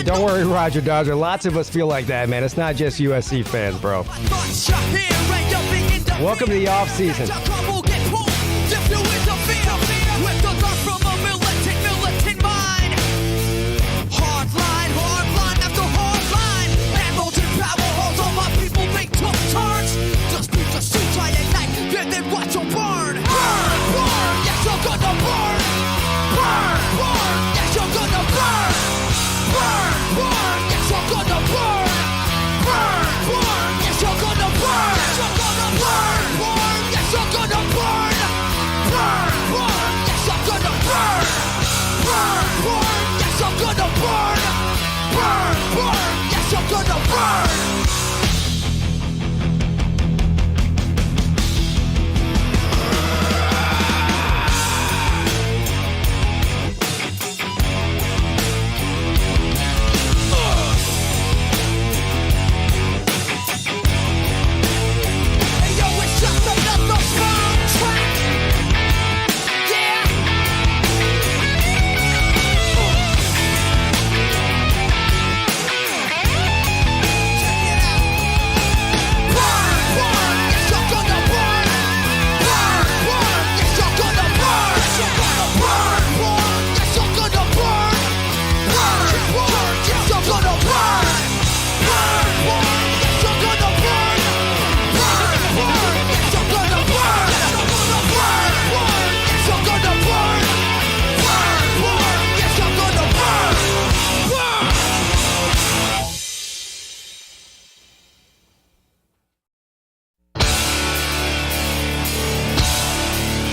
Don't worry, Roger Dodger. Lots of us feel like that, man. It's not just USC fans, bro. Welcome to the offseason. Then watch them burn. Burn, burn, yes, you're gonna burn. Burn, burn, yes, you're gonna burn. Burn, burn, yes, you're gonna burn. Burn, burn, yes, you're gonna burn. Yes, you're gonna burn. Burn, burn, yes, you're gonna burn. Burn, burn, yes, you're gonna burn. Burn, burn, yes, you're gonna burn.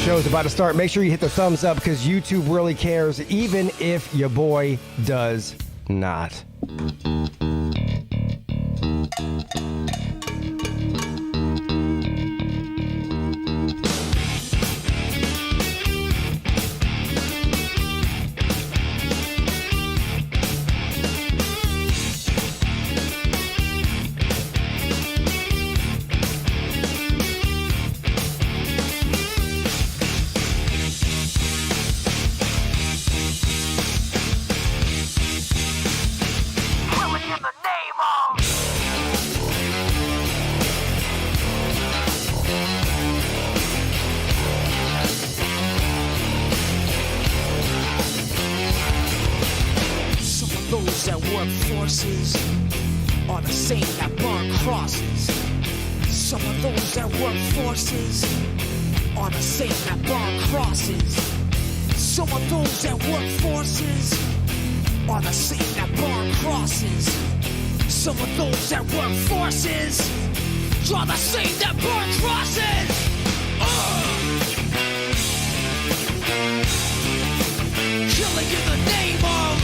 Show's about to start. Make sure you hit the thumbs up because YouTube really cares, even if your boy does not. Forces are the same that burn crosses. Some of those that work forces are the same that burn crosses. Some of those that work forces are the same that burn crosses. Some of those that work forces are the same that burn crosses. Killing in the name of.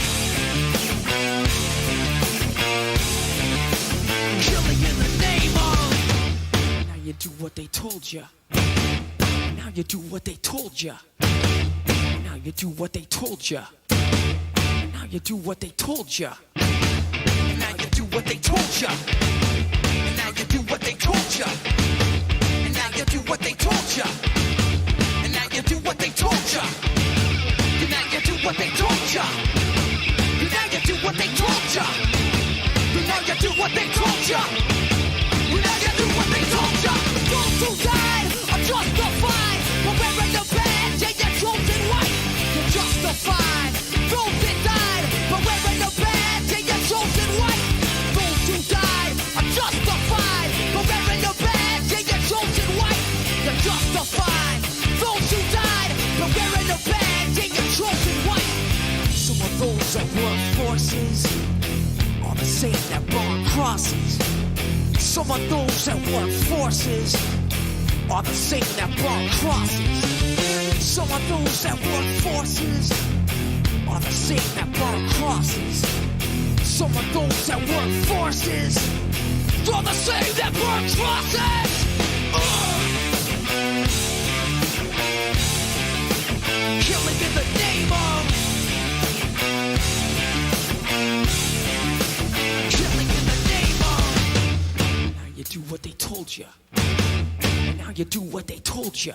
Killing in the name of. Now you do what they told ya. Now you do what they told ya. Now you do what they told ya. Now you do what they told ya. Now you do what they told ya. And now you do what they told ya. And now you do what they told ya. And now you do what they told ya. And now you do what they told ya. And now you do what they told ya. And now you do what they told ya. And now you do what they told ya. Those who died are justified for wearing the badge and your chosen white. You're justified. Those that died for wearing the badge and your chosen white. Those who died are justified for wearing the badge and your chosen white. You're justified. Those who died for wearing the badge and your chosen white. Some of those that work forces are the same that burn crosses. Some of those that work forces are the same that burn crosses. Some of those that work forces are the same that burn crosses. Some of those that work forces are the same that burn crosses. Killing in the name of. Killing in the name of. Now you do what they told ya. Now you do what they told ya.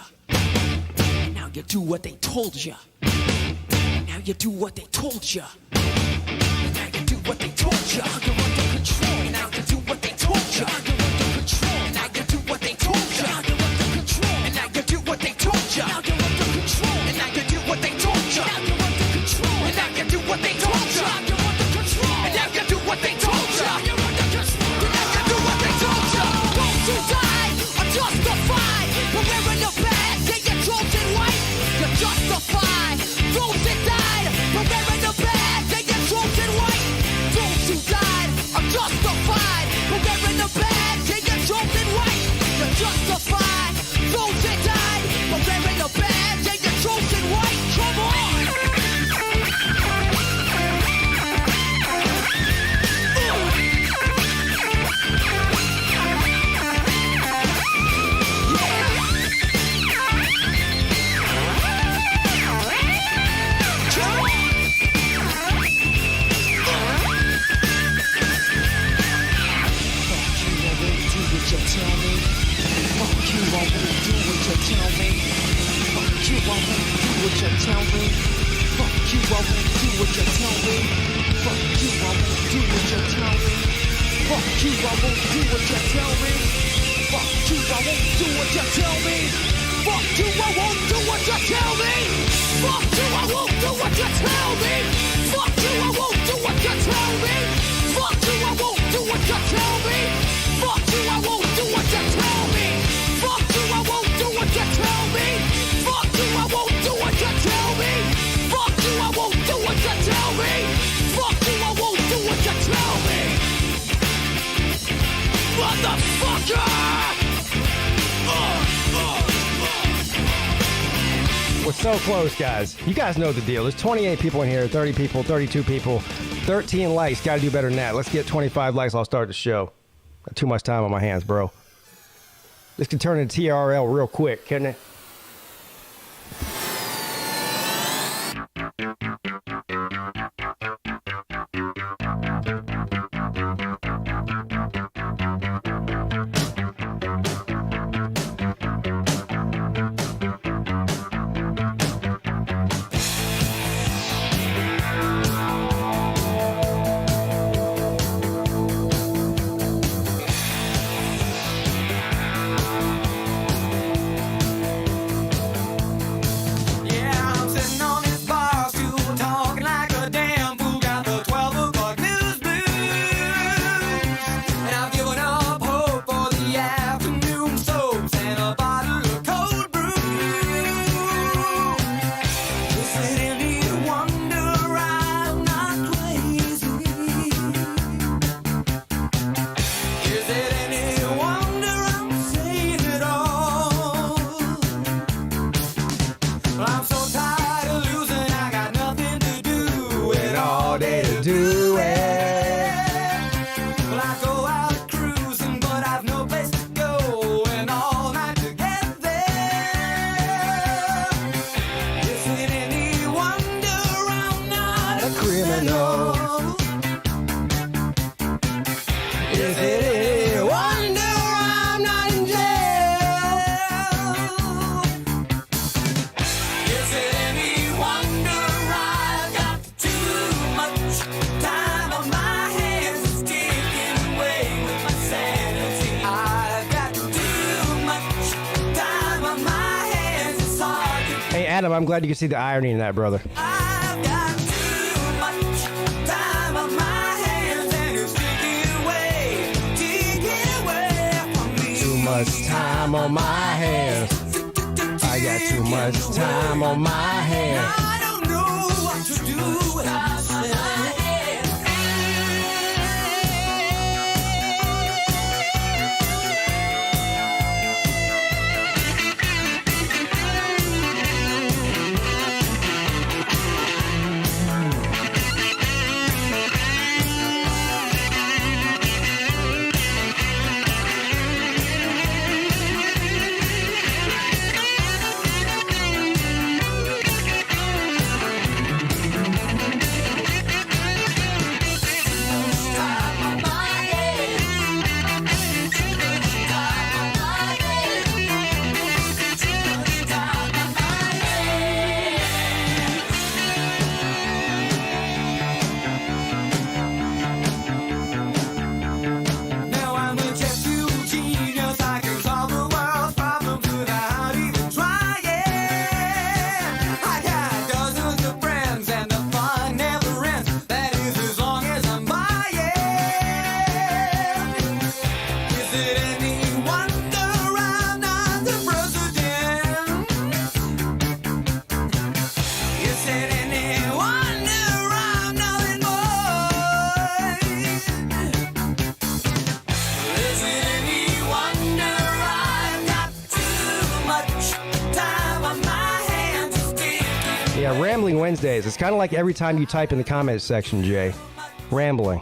Now you do what they told ya. Now you do what they told ya. Now you do what they told ya. told you. Now you're under control. And now you do what they told you. Now you're under control. And now you do what they told you. Now you're under control. And now you do what they told you. Now you're under control. And now you do what they told you. Now you're under control. And now you do what they told you. Now you're under control. And now you do what they told you. Now you're under control. And now you do what they told you. Those who died are justified for wearing the badge. They get chosen white. You're justified. Those that died for wearing the badge. They get chosen white. Those who died are justified for wearing the badge. They get chosen white. You're justified. Those that died for wearing the badge. They get chosen white. Come on. We're so close, guys. You guys know the deal. There's 28 people in here, 30 people, 32 people, 13 likes. Got to do better than that. Let's get 25 likes. I'll start the show. Got too much time on my hands, bro. This can turn into TRL real quick, couldn't it? Adam, I'm glad you can see the irony in that, brother. I've got too much time on my hands and it's taking away from me. Too much time on my hands. I got too much time on my hands. I don't know what to do without myself. Rambling Wednesdays. It's kind of like every time you type in the comments section, Jay. Rambling.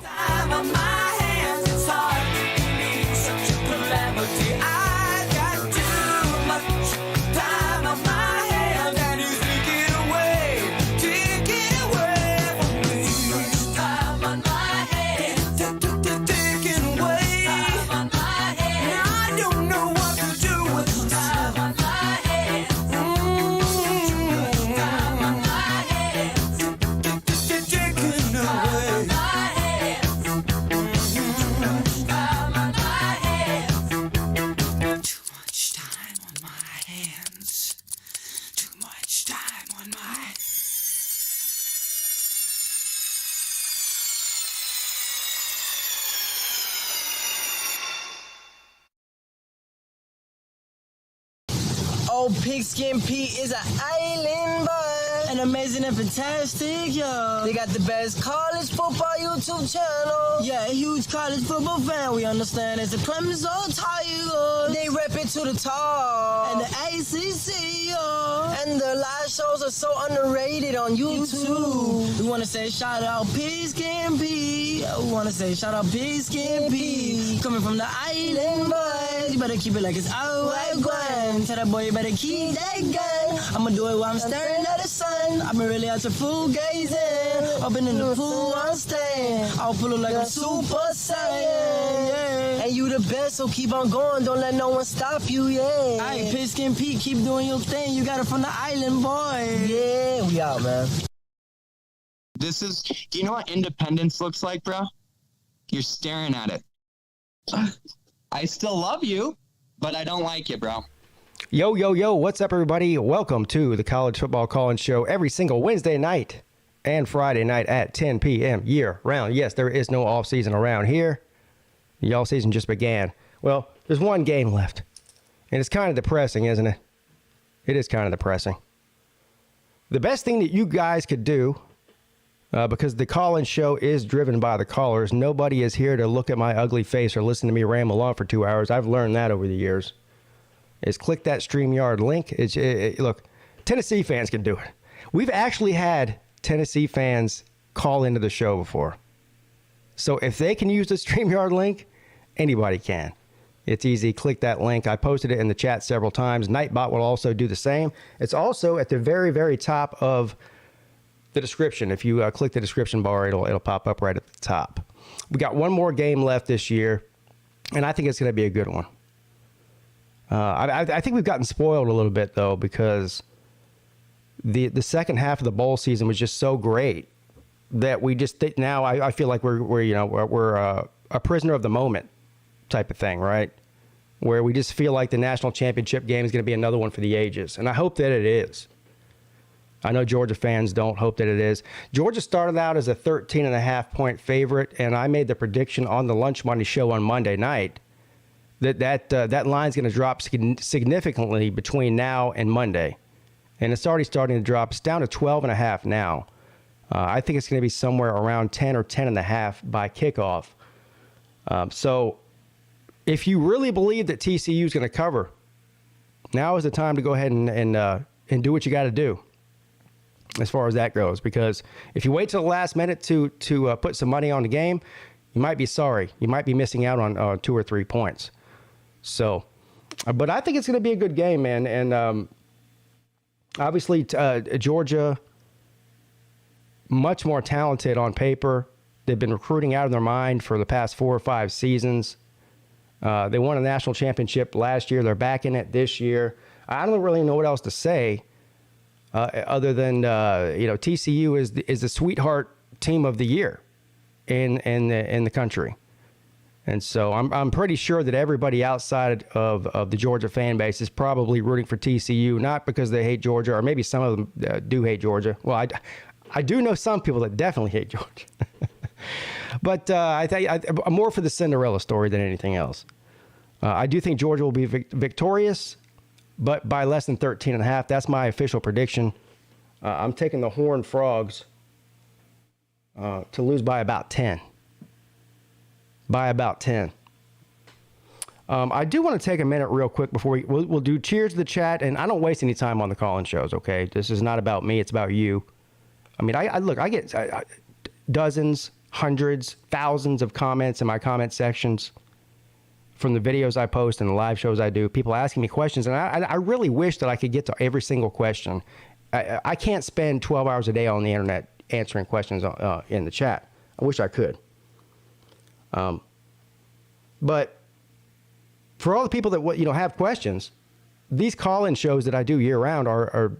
Oh, PigskinPeete is an island boy, and amazing and fantastic, yo. They got the best college football YouTube channel. Yeah, a huge college football fan. We understand it's the Clemson Tigers. They rep it to the top. And the ACC, yo. And the live shows are so underrated on YouTube. We want to say shout out PigskinPeete. We want to say shout out PigskinPeete. Coming from the island boys. You better keep it like it's our white grind. Tell that boy you better keep that gun. I'ma do it while I'm staring at the sun. I've been really out to full gazing. I've been in the pool, I'm staying. I'll pull it like I'm super saiyan. Yeah. And you the best, so keep on going. Don't let no one stop you, yeah. Alright, PigskinPeete, keep doing your thing. You got it from the island, boy. Yeah, we out, man. Do you know what independence looks like, bro? You're staring at it. I still love you, but I don't like you, bro. Yo, yo, yo, what's up, everybody? Welcome to the College Football Call-In Show every single Wednesday night and Friday night at 10 p.m. year-round. Yes, there is no off-season around here. The off-season just began. Well, there's one game left, and it's kind of depressing, isn't it? It is kind of depressing. The best thing that you guys could do, because the call-in show is driven by the callers, nobody is here to look at my ugly face or listen to me ramble on for 2 hours. I've learned that over the years. Is click that StreamYard link. Look, Tennessee fans can do it. We've actually had Tennessee fans call into the show before. So if they can use the StreamYard link, anybody can. It's easy. Click that link. I posted it in the chat several times. Nightbot will also do the same. It's also at the very, very top of the description. If you click the description bar, it'll pop up right at the top. We got one more game left this year, and I think it's going to be a good one. I think we've gotten spoiled a little bit, though, because the second half of the bowl season was just so great that we just think now I feel like we're a prisoner of the moment type of thing, right? Where we just feel like the national championship game is going to be another one for the ages, and I hope that it is. I know Georgia fans don't hope that it is. Georgia started out as a 13.5-point favorite, and I made the prediction on the Lunch Money show on Monday night that line's going to drop significantly between now and Monday. And it's already starting to drop. It's down to 12.5 now. I think it's going to be somewhere around 10 or 10.5 by kickoff. So if you really believe that TCU is going to cover, now is the time to go ahead and do what you got to do as far as that goes. Because if you wait till the last minute to put some money on the game, you might be sorry. You might be missing out on 2 or 3 points. So, but I think it's going to be a good game, man. And obviously, Georgia, much more talented on paper. They've been recruiting out of their mind for the past 4 or 5 seasons. They won a national championship last year. They're back in it this year. I don't really know what else to say other than TCU is the sweetheart team of the year in the country. And so I'm pretty sure that everybody outside of the Georgia fan base is probably rooting for TCU, not because they hate Georgia, or maybe some of them do hate Georgia. Well, I do know some people that definitely hate Georgia. But I think I'm more for the Cinderella story than anything else. I do think Georgia will be victorious, but by less than 13.5. That's my official prediction. I'm taking the Horned Frogs to lose by about 10. By about 10. I do want to take a minute real quick before we'll do cheers to the chat, and I don't waste any time on the call-in shows, okay? This is not about me, it's about you. I mean, I get dozens, hundreds, thousands of comments in my comment sections from the videos I post and the live shows I do, people asking me questions. And I really wish that I could get to every single question. I can't spend 12 hours a day on the internet answering questions in the chat. I wish I could. But for all the people that have questions, these call-in shows that I do year-round are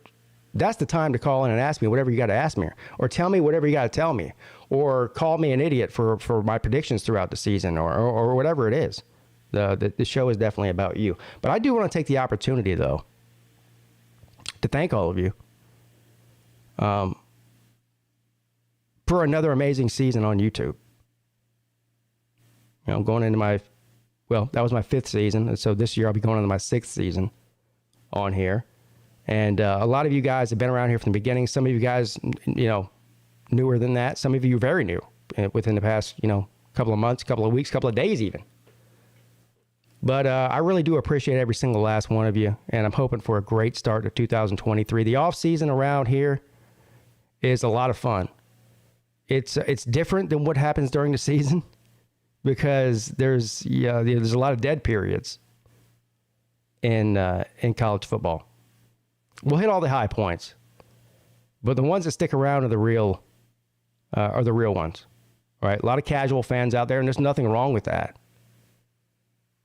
that's the time to call in and ask me whatever you got to ask me, or tell me whatever you got to tell me, or call me an idiot for my predictions throughout the season, or whatever it is. The show is definitely about you. But I do want to take the opportunity, though, to thank all of you for another amazing season on YouTube. Going into that was my 5th season, and so this year I'll be going into my 6th season on here. And a lot of you guys have been around here from the beginning. Some of you guys, newer than that. Some of you very new within the past, couple of months, couple of weeks, couple of days even. But I really do appreciate every single last one of you, and I'm hoping for a great start to 2023. The off season around here is a lot of fun. It's different than what happens during the season because there's a lot of dead periods in college football. We'll hit all the high points, but the ones that stick around are the real ones, right? A lot of casual fans out there, and there's nothing wrong with that.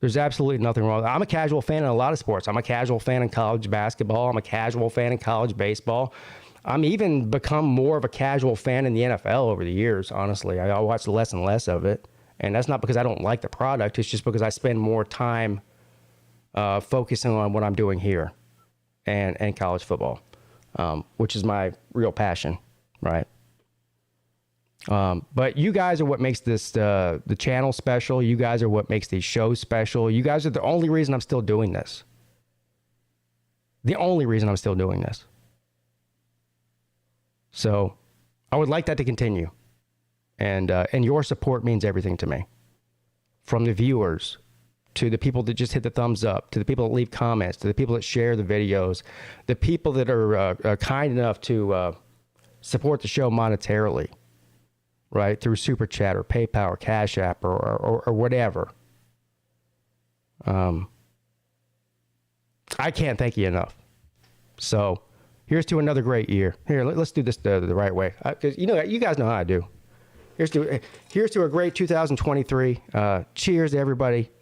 There's absolutely nothing wrong. I'm a casual fan in a lot of sports. I'm a casual fan in college basketball. I'm a casual fan in college baseball. I'm even become more of a casual fan in the NFL over the years, honestly. I watch less and less of it, and that's not because I don't like the product. It's just because I spend more time focusing on what I'm doing here. And college football, which is my real passion, right? But you guys are what makes this the channel special. You guys are what makes these shows special. You guys are the only reason I'm still doing this. The only reason I'm still doing this. So I would like that to continue. And your support means everything to me. From the viewers, to the people that just hit the thumbs up, to the people that leave comments, to the people that share the videos, the people that are kind enough to support the show monetarily, right, through Super Chat or PayPal or Cash App or whatever. I can't thank you enough. So here's to another great year. Here, let's do this the right way, because you guys know how I do. Here's to a great 2023. Cheers to everybody.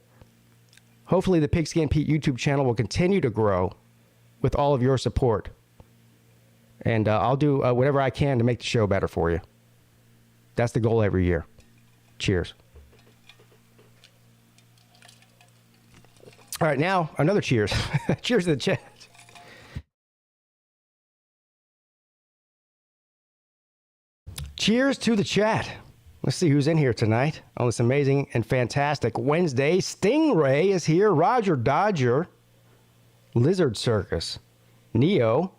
Hopefully the Pigskin Pete YouTube channel will continue to grow with all of your support. And I'll do whatever I can to make the show better for you. That's the goal every year. Cheers. All right, now another cheers. Cheers to the chat. Cheers to the chat. Let's see who's in here tonight on this amazing and fantastic Wednesday. Stingray is here. Roger Dodger. Lizard Circus. Neo.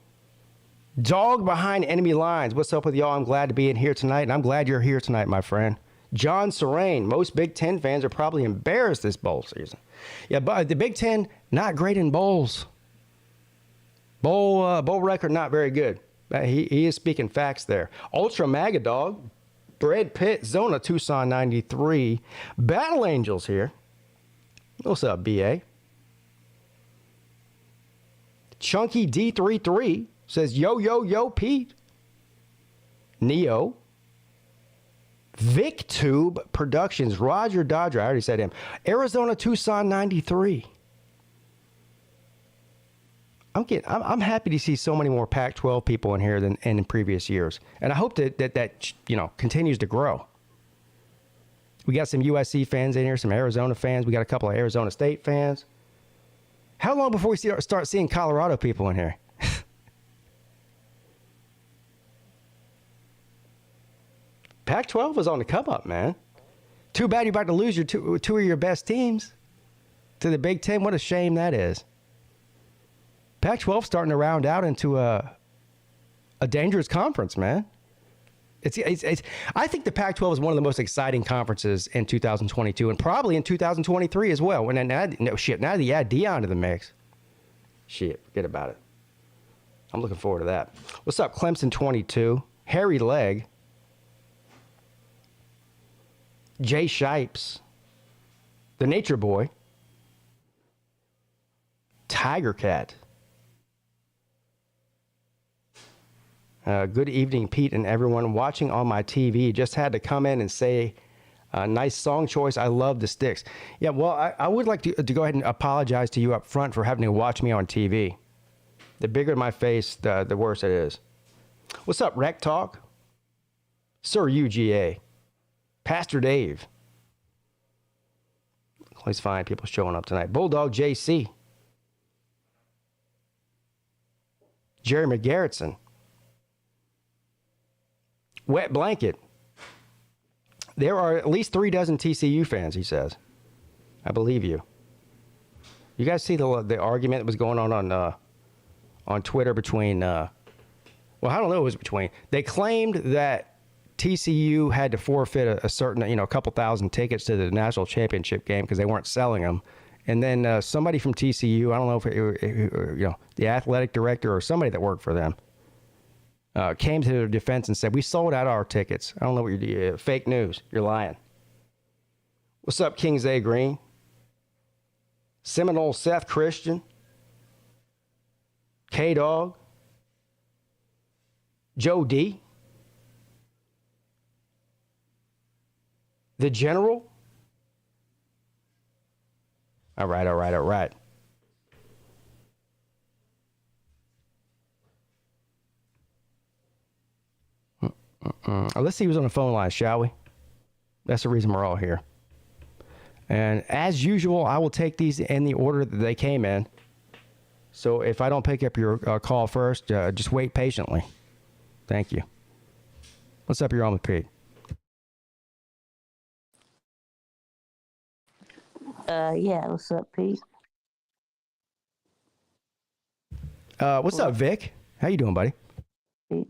Dog behind enemy lines. What's up with y'all? I'm glad to be in here tonight, and I'm glad you're here tonight, my friend. John Serrain. Most Big Ten fans are probably embarrassed this bowl season. Yeah, but the Big Ten, not great in bowls. Bowl record, not very good. He is speaking facts there. Ultra Magadog. Brad Pitt, Zona Tucson 93. Battle Angels here. What's up, BA? Chunky D33 says, yo, Pete. Neo. VicTube Productions. Roger Dodger. I already said him. Arizona Tucson 93. I'm happy to see so many more Pac-12 people in here than in previous years, and I hope that continues to grow. We got some USC fans in here, some Arizona fans. We got a couple of Arizona State fans. How long before we start seeing Colorado people in here? Pac-12 was on the come up, man. Too bad you're about to lose your two of your best teams to the Big Ten. What a shame that is. Pac-12 starting to round out into a dangerous conference, man. I think the Pac-12 is one of the most exciting conferences in 2022 and probably in 2023 as well. Now that you add Dion to the mix, forget about it. I'm looking forward to that. What's up, Clemson 22? Harry Leg, Jay Shipes, the Nature Boy, Tiger Cat. Good evening, Pete and everyone watching on my TV. Just had to come in and say, nice song choice. I love the Sticks. Yeah, well, I would like to go ahead and apologize to you up front for having to watch me on TV. The bigger my face, the worse it is. What's up, Rec Talk? Sir UGA. Pastor Dave. Always find people showing up tonight. Bulldog JC. Jerry McGarrettson. Wet Blanket. There are at least 36 TCU fans, he says. I believe you. You guys see the argument that was going on Twitter between, well, I don't know who it was between. They claimed that TCU had to forfeit a certain, a couple thousand tickets to the national championship game because they weren't selling them. And then somebody from TCU, I don't know if it, the athletic director or somebody that worked for them, came to their defense and said, we sold out our tickets. I don't know what you're doing. Fake news. You're lying. What's up, Kings A. Green? Seminole Seth Christian. K-Dog. Joe D. The General. All right. Let's see who's on the phone line, shall we? That's the reason we're all here. And as usual, I will take these in the order that they came in. So if I don't pick up your call first, just wait patiently. Thank you. What's up? You're on with Pete. Yeah, what's up, Pete? What's up, Vic? How you doing, buddy? Pete.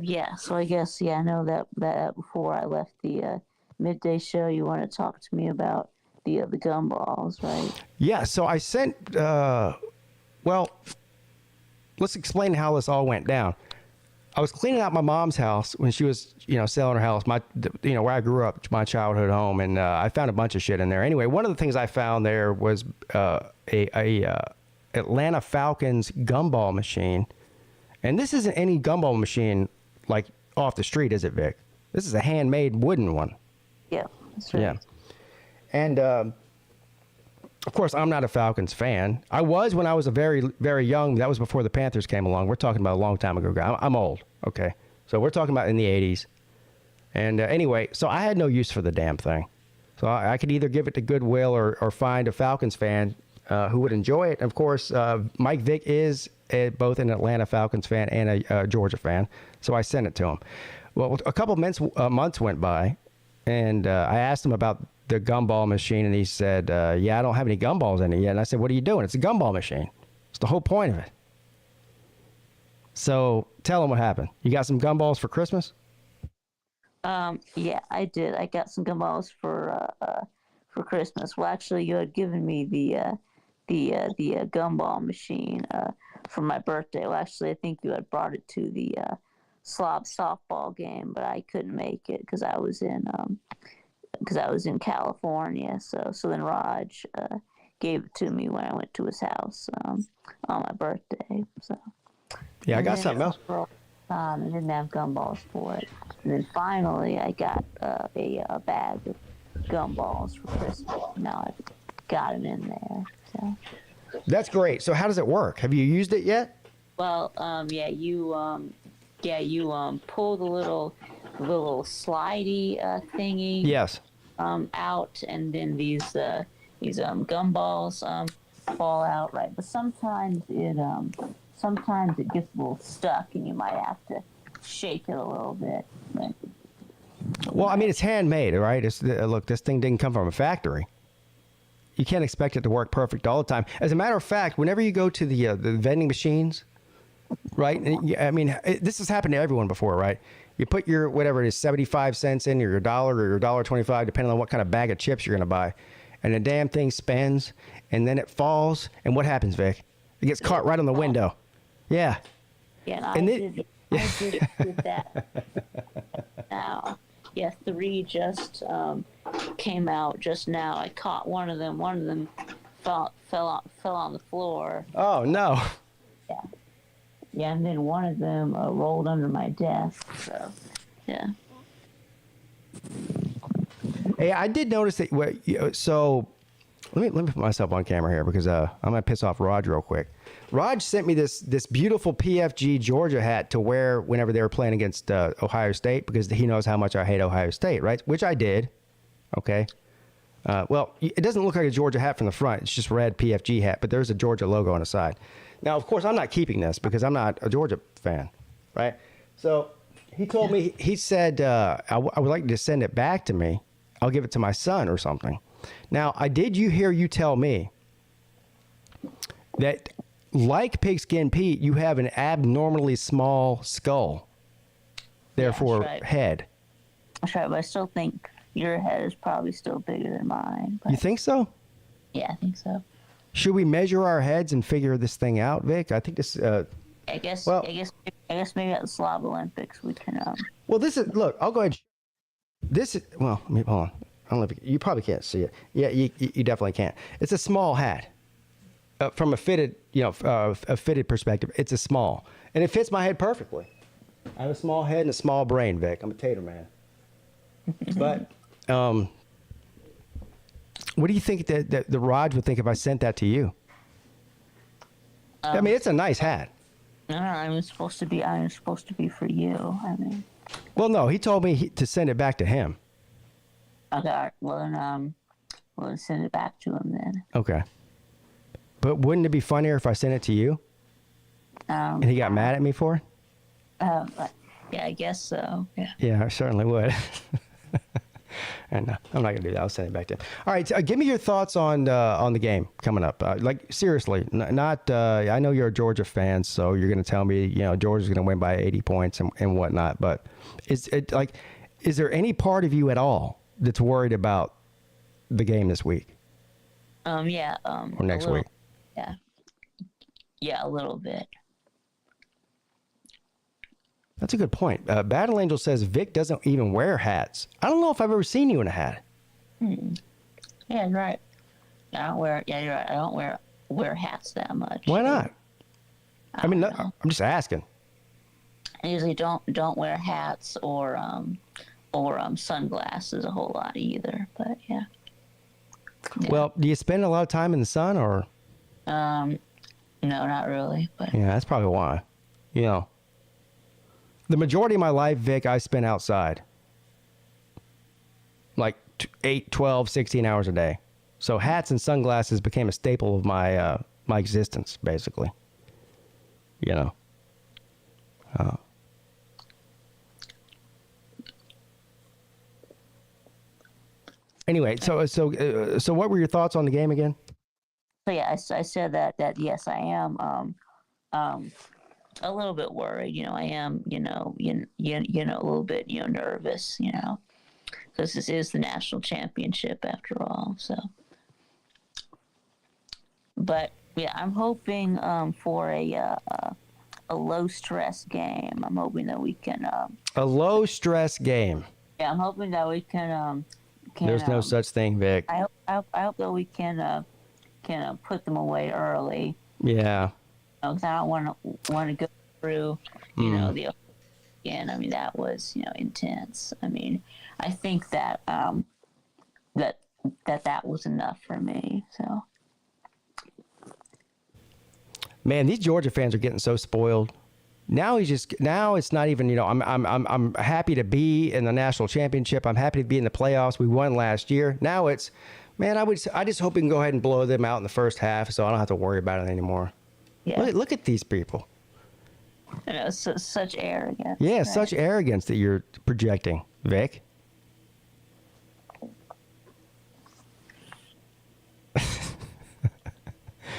Yeah, so I guess, I know that before I left the midday show, you want to talk to me about the gumballs, right? Yeah, so I sent, well, let's explain how this all went down. I was cleaning out my mom's house when she was, selling her house, where I grew up, my childhood home, and I found a bunch of shit in there. Anyway, one of the things I found there was a Atlanta Falcons gumball machine. And this isn't any gumball machine like off the street, is it, Vic? This is a handmade wooden one. Yeah, that's right. Yeah. And, of course, I'm not a Falcons fan. I was when I was a very, very young. That was before the Panthers came along. We're talking about a long time ago. I'm old, okay? So we're talking about in the 80s. And anyway, so I had no use for the damn thing. So I could either give it to Goodwill or find a Falcons fan who would enjoy it. Of course, Mike Vick is both an Atlanta Falcons fan and a Georgia fan. So I sent it to him. Well, a couple months went by, and I asked him about the gumball machine, and he said, yeah, I don't have any gumballs in it yet. And I said, what are you doing? It's a gumball machine. It's the whole point of it. So tell him what happened. You got some gumballs for Christmas? Yeah, I did. I got some gumballs for Christmas. Well, actually, you had given me the gumball machine for my birthday. Well, actually, I think you had brought it to the Slab softball game, but I couldn't make it because I was in California. So then Raj gave it to me when I went to his house on my birthday. So yeah, I got something else. I didn't have gumballs for it. And then finally, I got a bag of gumballs for Christmas. Now I've got them in there. So. That's great. So how does it work? Have you used it yet? Well, you pull the little slidey thingy. Yes. Out, and then these gumballs fall out, right? But sometimes it gets a little stuck, and you might have to shake it a little bit. Right? Well, I mean, it's handmade, right? Look, this thing didn't come from a factory. You can't expect it to work perfect all the time. As a matter of fact, whenever you go to the vending machines, right? I mean, this has happened to everyone before, right? You put your, whatever it is, 75 cents in, or your $1 or your $1.25, depending on what kind of bag of chips you're going to buy. And the damn thing spins, and then it falls. And what happens, Vic? It gets caught right on the window. Yeah. Yeah, and And I did that. Now, yeah, 3 just came out just now. I caught one of them. One of them fell on the floor. Oh, no. Yeah. Yeah, and then one of them rolled under my desk. So, yeah. Hey, I did notice that. So, let me put myself on camera here because I'm gonna piss off Raj real quick. Raj sent me this beautiful PFG Georgia hat to wear whenever they were playing against Ohio State because he knows how much I hate Ohio State, right? Which I did. Okay. Well, it doesn't look like a Georgia hat from the front. It's just red PFG hat, but there's a Georgia logo on the side. Now, of course, I'm not keeping this because I'm not a Georgia fan, right? So he told me, he said, I would like you to send it back to me. I'll give it to my son or something. Now, hear you tell me that like Pigskin Pete, you have an abnormally small skull, therefore right. head. That's right, but I still think your head is probably still bigger than mine. But You think so? yeah, I think so. Should we measure our heads and figure this thing out, Vic? I think this. I guess maybe at the Slab Olympics we can. Well, this is. Look, I'll go ahead. This is. Well, hold on. I don't know if you probably can't see it. Yeah, you definitely can't. It's a small hat. From a fitted, a fitted perspective, it's a small, and it fits my head perfectly. I have a small head and a small brain, Vic. I'm a tater man. But, what do you think that the Raj would think if I sent that to you? I mean, it's a nice hat. No, I'm supposed to be for you. I mean. Well, no, he told me to send it back to him. Okay, all right, well then, we'll send it back to him then. Okay. But wouldn't it be funnier if I sent it to you? And he got mad at me for it? Yeah, I guess so. Yeah. Yeah, I certainly would. And I'm not gonna do that. I'll send it back to him. All right, give me your thoughts on the game coming up. Like seriously, not. I know you're a Georgia fan, so you're gonna tell me Georgia's gonna win by 80 points and whatnot. But is there any part of you at all that's worried about the game this week? Yeah. Or next week? Yeah. Yeah, a little bit. That's a good point. Battle Angel says Vic doesn't even wear hats. I don't know if I've ever seen you in a hat. Yeah, right. I don't wear. Yeah, you're right. I don't wear hats that much. Why not? I mean, know. I'm just asking. I usually don't wear hats or sunglasses a whole lot either. But yeah. Well, do you spend a lot of time in the sun or? No, not really. But Yeah, that's probably why. The majority of my life, Vic, I spent outside. Like 8, 12, 16 hours a day. So hats and sunglasses became a staple of my my existence, basically. Anyway, so what were your thoughts on the game again? So yeah, I said that yes, I am a little bit worried. I am a little bit nervous. Because this is the national championship after all. So, but yeah, I'm hoping for a low stress game. I'm hoping that we can A low stress game. Yeah, I'm hoping that we can. There's no such thing, Vic. I hope that we can put them away early. Yeah. Because I don't want to go through, the again. I mean, that was intense. I mean, I think that that was enough for me. So. Man, these Georgia fans are getting so spoiled. Now it's not even, I'm happy to be in the national championship. I'm happy to be in the playoffs. We won last year. Now it's, man, I just hope we can go ahead and blow them out in the first half so I don't have to worry about it anymore. Yeah. Look at these people. Such arrogance. Yeah, right? Such arrogance that you're projecting, Vic.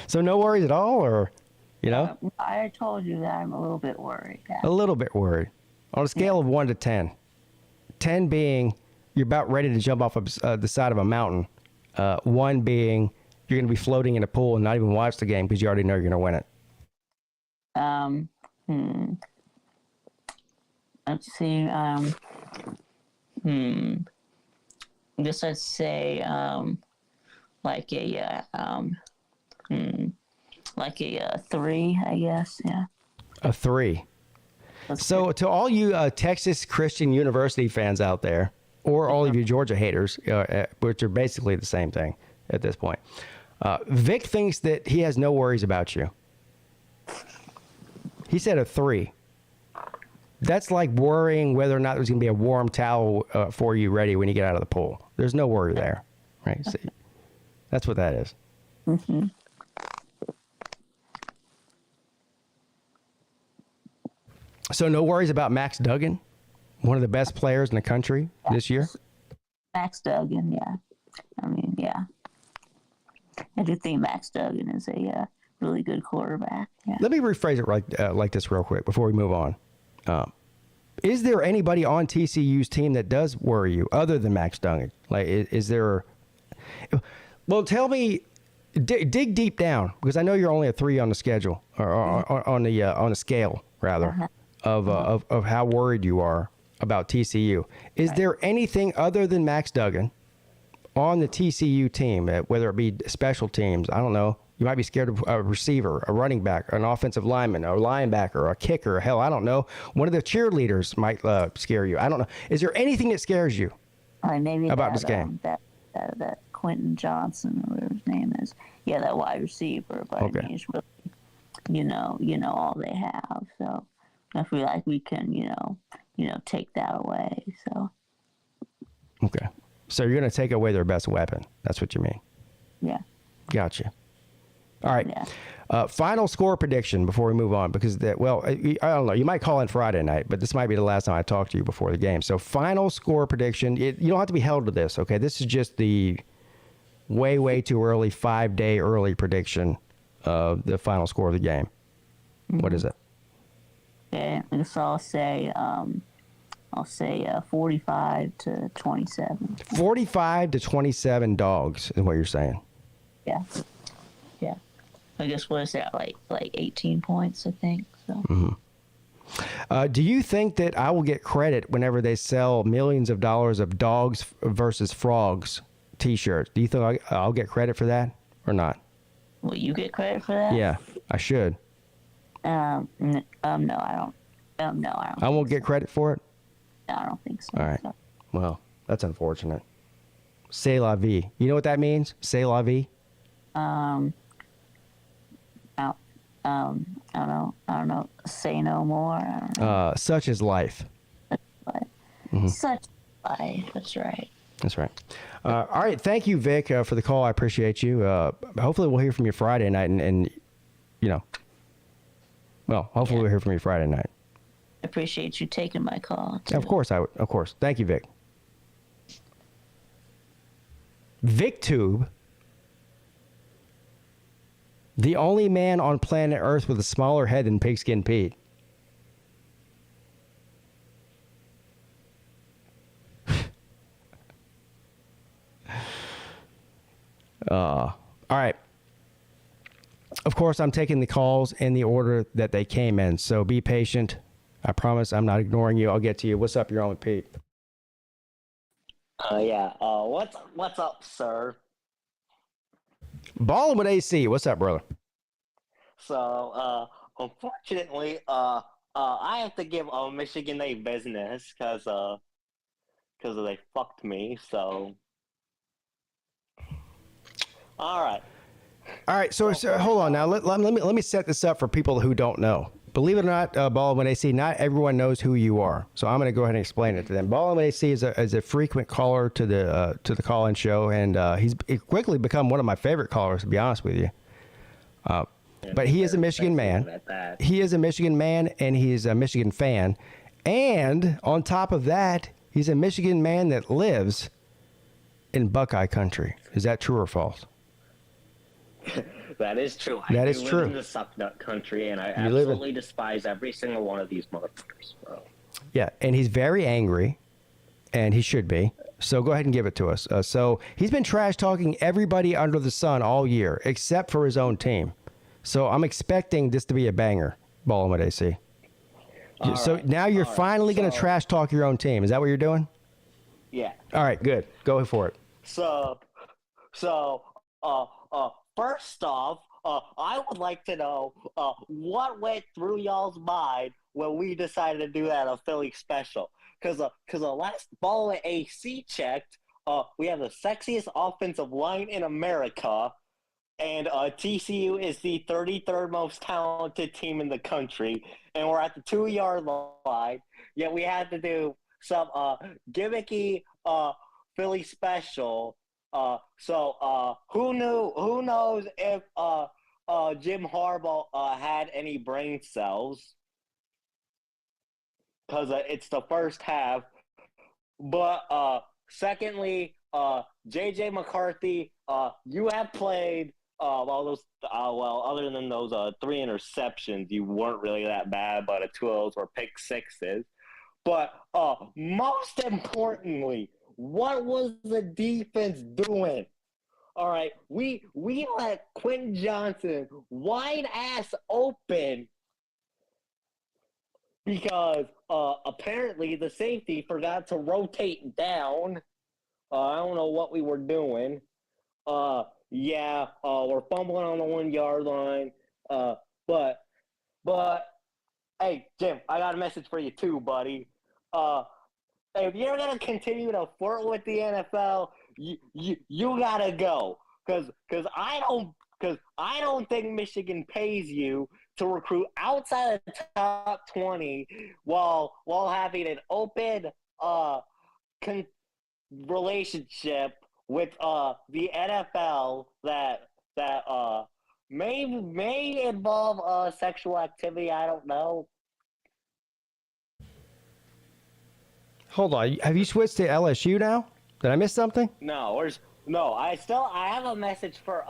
So no worries at all, or, I told you that I'm a little bit worried. A little bit worried. On a scale of 1 to 10. 10 being you're about ready to jump off of the side of a mountain. 1 being you're going to be floating in a pool and not even watch the game because you already know you're going to win it. Let's see. I guess I'd say like a 3. I guess. Yeah. A 3. So to all you Texas Christian University fans out there, or all of you Georgia haters, which are basically the same thing at this point, Vic thinks that he has no worries about you. He said a 3. That's like worrying whether or not there's going to be a warm towel for you ready when you get out of the pool. There's no worry there, right? See, that's what that is. Mm-hmm. So no worries about Max Duggan, one of the best players in the country this year? Max Duggan, yeah. I mean, yeah. I do think Max Duggan is a really good quarterback. Yeah. Let me rephrase it like this real quick before we move on. Is there anybody on TCU's team that does worry you other than Max Duggan? Like, is there? Well, tell me, dig deep down, because I know you're only a 3 on the schedule, or on the scale rather, of how worried you are about TCU. Is there anything other than Max Duggan on the TCU team, whether it be special teams? I don't know. You might be scared of a receiver, a running back, an offensive lineman, a linebacker, a kicker. Hell, I don't know. One of the cheerleaders might scare you. I don't know. Is there anything that scares you maybe about this game? That Quentin Johnson, or whatever his name is. Yeah, that wide receiver. But Okay. I mean, it's really, all they have. So I feel like we can, take that away. So. Okay. So you're going to take away their best weapon. That's what you mean. Yeah. Gotcha. All right. Yeah. Final score prediction before we move on, because I don't know. You might call in Friday night, but this might be the last time I talk to you before the game. So final score prediction. You don't have to be held to this. Okay. This is just the way too early 5-day early prediction of the final score of the game. Mm-hmm. What is it? Okay. I guess I'll say 45-27. 45-27 dogs is what you're saying. Yeah. Yeah. I guess what is that, like 18 points, I think. So. Mm-hmm. Do you think that I will get credit whenever they sell millions of dollars of dogs versus frogs T-shirts? Do you think I'll get credit for that or not? Will you get credit for that? Yeah, I should. No, I don't. I won't get credit for it? No, I don't think so. All right. So. Well, that's unfortunate. C'est la vie. You know what that means? C'est la vie? I don't know. Say no more. I don't know. Such is life. Such life. That's right. That's right. All right. Thank you, Vic, for the call. I appreciate you. Hopefully we'll hear from you Friday night and hopefully we'll hear from you Friday night. I appreciate you taking my call, too. Of course I would. Of course. Thank you, Vic. VicTube, the only man on planet Earth with a smaller head than PigskinPeete. All right. Of course, I'm taking the calls in the order that they came in, so be patient. I promise I'm not ignoring you. I'll get to you. What's up? You're on with Pete. Yeah. What's up, sir? Ballin' with AC. What's up, brother? So, unfortunately, I have to give Michigan a business because they fucked me. So, all right. So hold on now. Let me set this up for people who don't know. Believe it or not, Ballin' with AC, not everyone knows who you are. So I'm going to go ahead and explain it to them. Ballin' with AC is a frequent caller to the call-in show, and he's quickly become one of my favorite callers, to be honest with you. But he is a Michigan man. He is a Michigan man, and he's a Michigan fan. And on top of that, he's a Michigan man that lives in Buckeye country. Is that true or false? That is true. That is live true. In the sucknut country, and I absolutely despise every single one of these motherfuckers, bro. Yeah, and he's very angry, and he should be. So go ahead and give it to us. So he's been trash talking everybody under the sun all year, except for his own team. So I'm expecting this to be a banger. Ballin' with AC. So now you're finally going to trash talk your own team. Is that what you're doing? Yeah. All right, good. Go for it. So, first off, I would like to know what went through y'all's mind when we decided to do that a Philly special. Because the last Ball at AC checked, we have the sexiest offensive line in America, and TCU is the 33rd most talented team in the country, and we're at the 2-yard line. Yet we had to do some gimmicky Philly special. So who knows if Jim Harbaugh had any brain cells? Because it's the first half. But secondly, J.J. McCarthy, you have played other than those 3 interceptions, you weren't really that bad, but 2 of those were pick sixes. But most importantly, what was the defense doing? All right, we let Quentin Johnson wide ass open because apparently the safety forgot to rotate down. I don't know what we were doing. We're fumbling on the 1-yard line. But hey, Jim, I got a message for you too, buddy. If you're gonna continue to flirt with the NFL, you gotta go, cause I don't think Michigan pays you to recruit outside of the top 20 while having an open relationship with the NFL that may involve sexual activity. I don't know. Hold on. Have you switched to LSU now? Did I miss something? No. I have a message for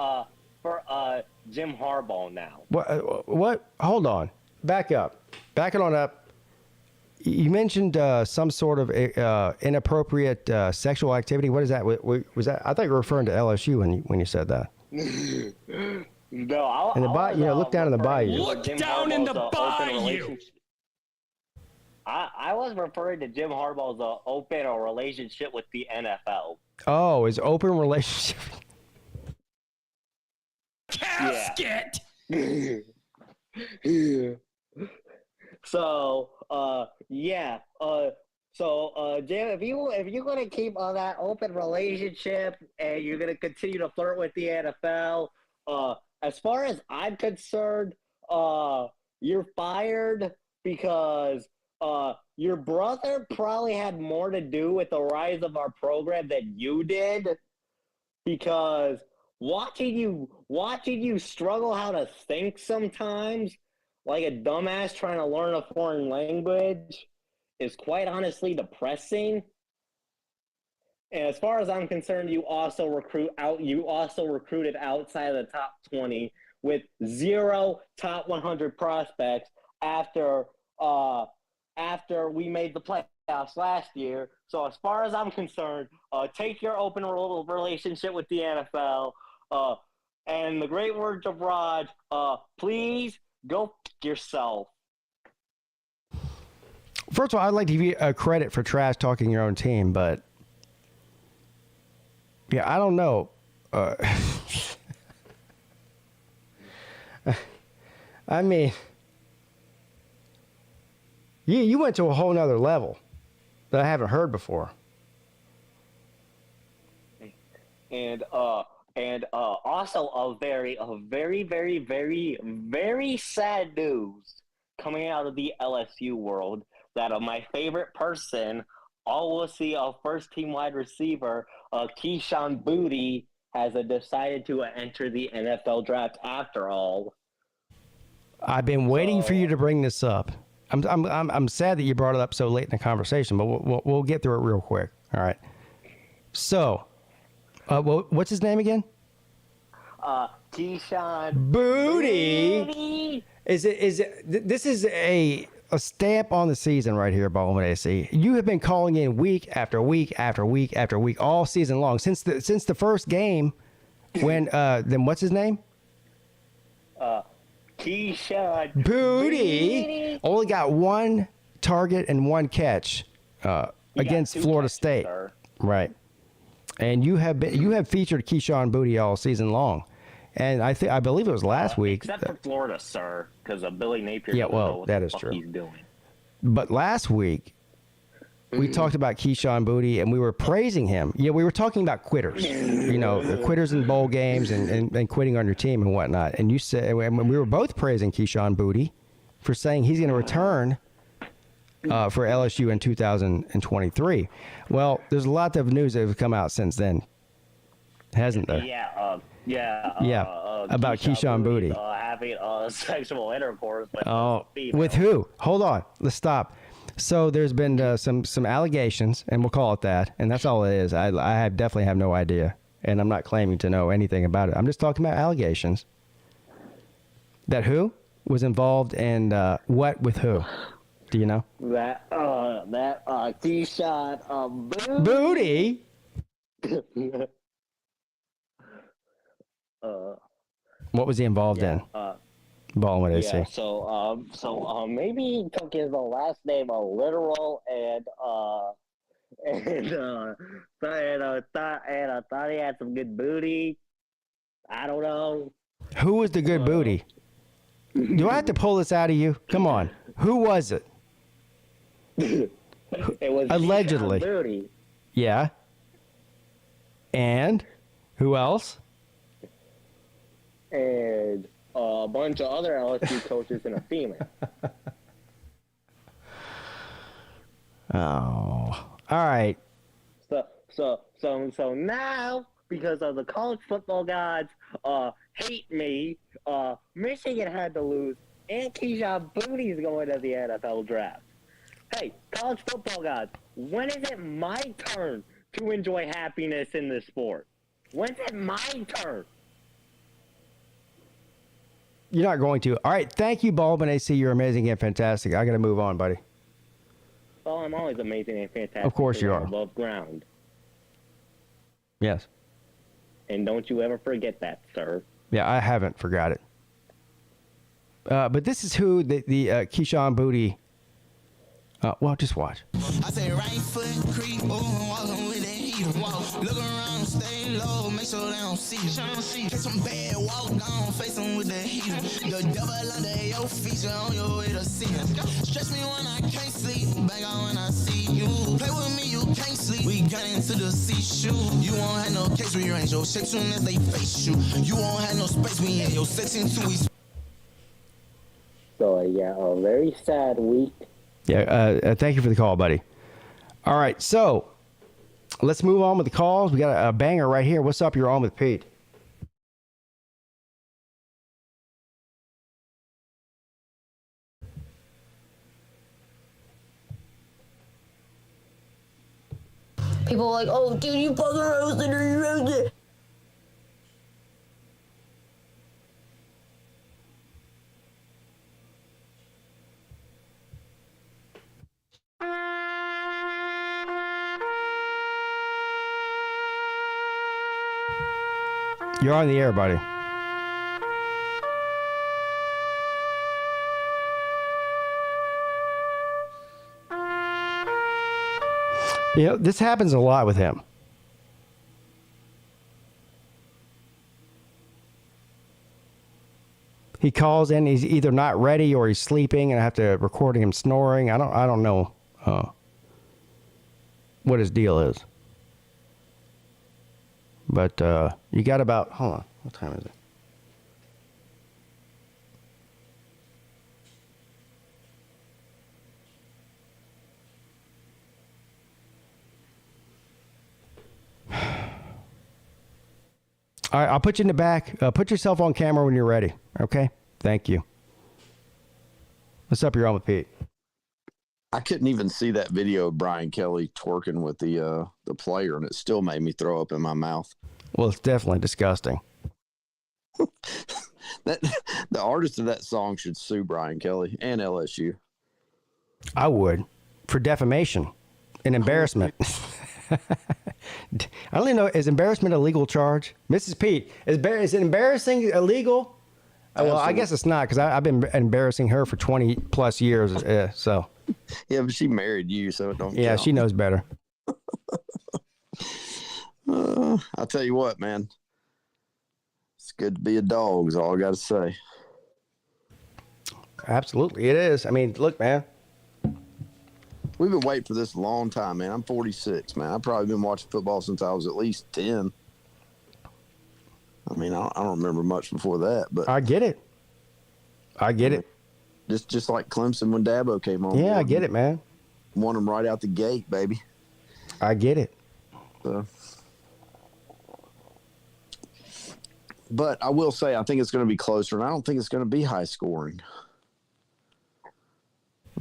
Jim Harbaugh now. What? Hold on. Back up. Back it on up. You mentioned some sort of inappropriate sexual activity. What is that? Was that? I thought you were referring to LSU when you said that. No. Look down in the bayou. Look down in the bayou. I was referring to Jim Harbaugh's open relationship with the NFL. Oh, his open relationship. Casket. Yeah. So, Jim, if you're gonna keep on that open relationship and you're gonna continue to flirt with the NFL, as far as I'm concerned, you're fired because your brother probably had more to do with the rise of our program than you did, because watching you struggle how to think sometimes, like a dumbass trying to learn a foreign language, is quite honestly depressing. And as far as I'm concerned, you also recruited outside of the top 20 with 0 top 100 prospects after we made the playoffs last year. So as far as I'm concerned, take your open relationship with the NFL, and the great words of Raj, please go f*** yourself. First of all, I'd like to give you credit for trash talking your own team, but yeah, I don't know. I mean, you went to a whole nother level that I haven't heard before. And also a very, very, very, very sad news coming out of the LSU world, that my favorite person, see a first-team wide receiver, Keyshawn Booty, has decided to enter the NFL draft after all. I've been waiting for you to bring this up. I'm sad that you brought it up so late in the conversation, but we'll get through it real quick. All right. So, what's his name again? Keyshawn Booty. Is it? This is a stamp on the season right here, Ballman AC. You have been calling in week after week after week after week all season long since the first game. When then what's his name? Keyshawn Booty. only got 1 target and 1 catch against Florida State. Sir. Right. And you have featured Keyshawn Booty all season long. And I believe it was last week. Except for Florida, sir, because Billy Napier. Yeah, doesn't know well, what that the is fuck true. He's doing. But last week, we talked about Keyshawn Booty, and we were praising him. Yeah, we were talking about quitters, the quitters in bowl games and quitting on your team and whatnot. And you said, and we were both praising Keyshawn Booty for saying he's going to return for LSU in 2023. Well, there's a lot of news that have come out since then, hasn't there? About Keyshawn Booty. Having sexual intercourse with with who? Hold on. Let's stop. So there's been some allegations, and we'll call it that, and that's all it is. I definitely have no idea, and I'm not claiming to know anything about it. I'm just talking about allegations. That who was involved and what with who? Do you know? That Keyshawn Booty. What was he involved in? Balling with AC. So maybe he took his last name a literal and thought he had some good booty. I don't know. Who was the good booty? Do I have to pull this out of you? Come on. Who was it? It was Allegedly. Keyshawn Booty. Yeah. And who else? And a bunch of other LSU coaches and a female. Oh. All right. So now, because of the college football gods hate me, Michigan had to lose, and Keyshawn Booty's going to the NFL draft. Hey, college football gods, when is it my turn to enjoy happiness in this sport? When's it my turn? You're not going to. All right. Thank you, Baldwin AC. You're amazing and fantastic. I got to move on, buddy. Well, I'm always amazing and fantastic. Of course you are. Above ground. Yes. And don't you ever forget that, sir. Yeah, I haven't forgot it. But this is who the Keyshawn Booty. Well, just watch. I say right foot creep, walking with that heat. Look around, stay low, make sure they don't see you. Catch some bad, walk down, face them with the heat. The devil under your feet, you're on your way to see him. Stretch me when I can't sleep, bang on when I see you. Play with me, you can't sleep. We got into the sea-shoe. You won't have no case, rearrange your shape soon as they face you. You won't have no space, we in your section too. So, yeah, a very sad week. Yeah, thank you for the call, buddy. All right, so let's move on with the calls. We got a banger right here. What's up? You're on with Pete. People are like, oh, dude, you fucking roasted or you roasted. You're on the air, buddy. You know, this happens a lot with him. He calls in, he's either not ready or he's sleeping, and I have to record him snoring. I don't know what his deal is. But you got about, hold on, what time is it? All right, I'll put you in the back. Put yourself on camera when you're ready, okay? Thank you. What's up? You're on with Pete. I couldn't even see that video of Brian Kelly twerking with the player, and it still made me throw up in my mouth. Well, it's definitely disgusting. The artist of that song should sue Brian Kelly and LSU. I would, for defamation and embarrassment. I don't even know, is embarrassment a legal charge? Mrs. Pete, is it embarrassing illegal? Well, I guess it's not because I've been embarrassing her for 20 plus years. So. Yeah, but she married you, so it don't. Yeah, count. she knows better. I'll tell you what, man. It's good to be a dog. Is all I got to say. Absolutely, it is. I mean, look, man. We've been waiting for this a long time, man. I'm 46, man. I've probably been watching football since I was at least 10. I mean, I don't remember much before that, but I get it. Just like Clemson when Dabo came on. Yeah, I get it, man. Won them right out the gate, baby. I get it. But I will say, I think it's going to be closer, and I don't think it's going to be high scoring.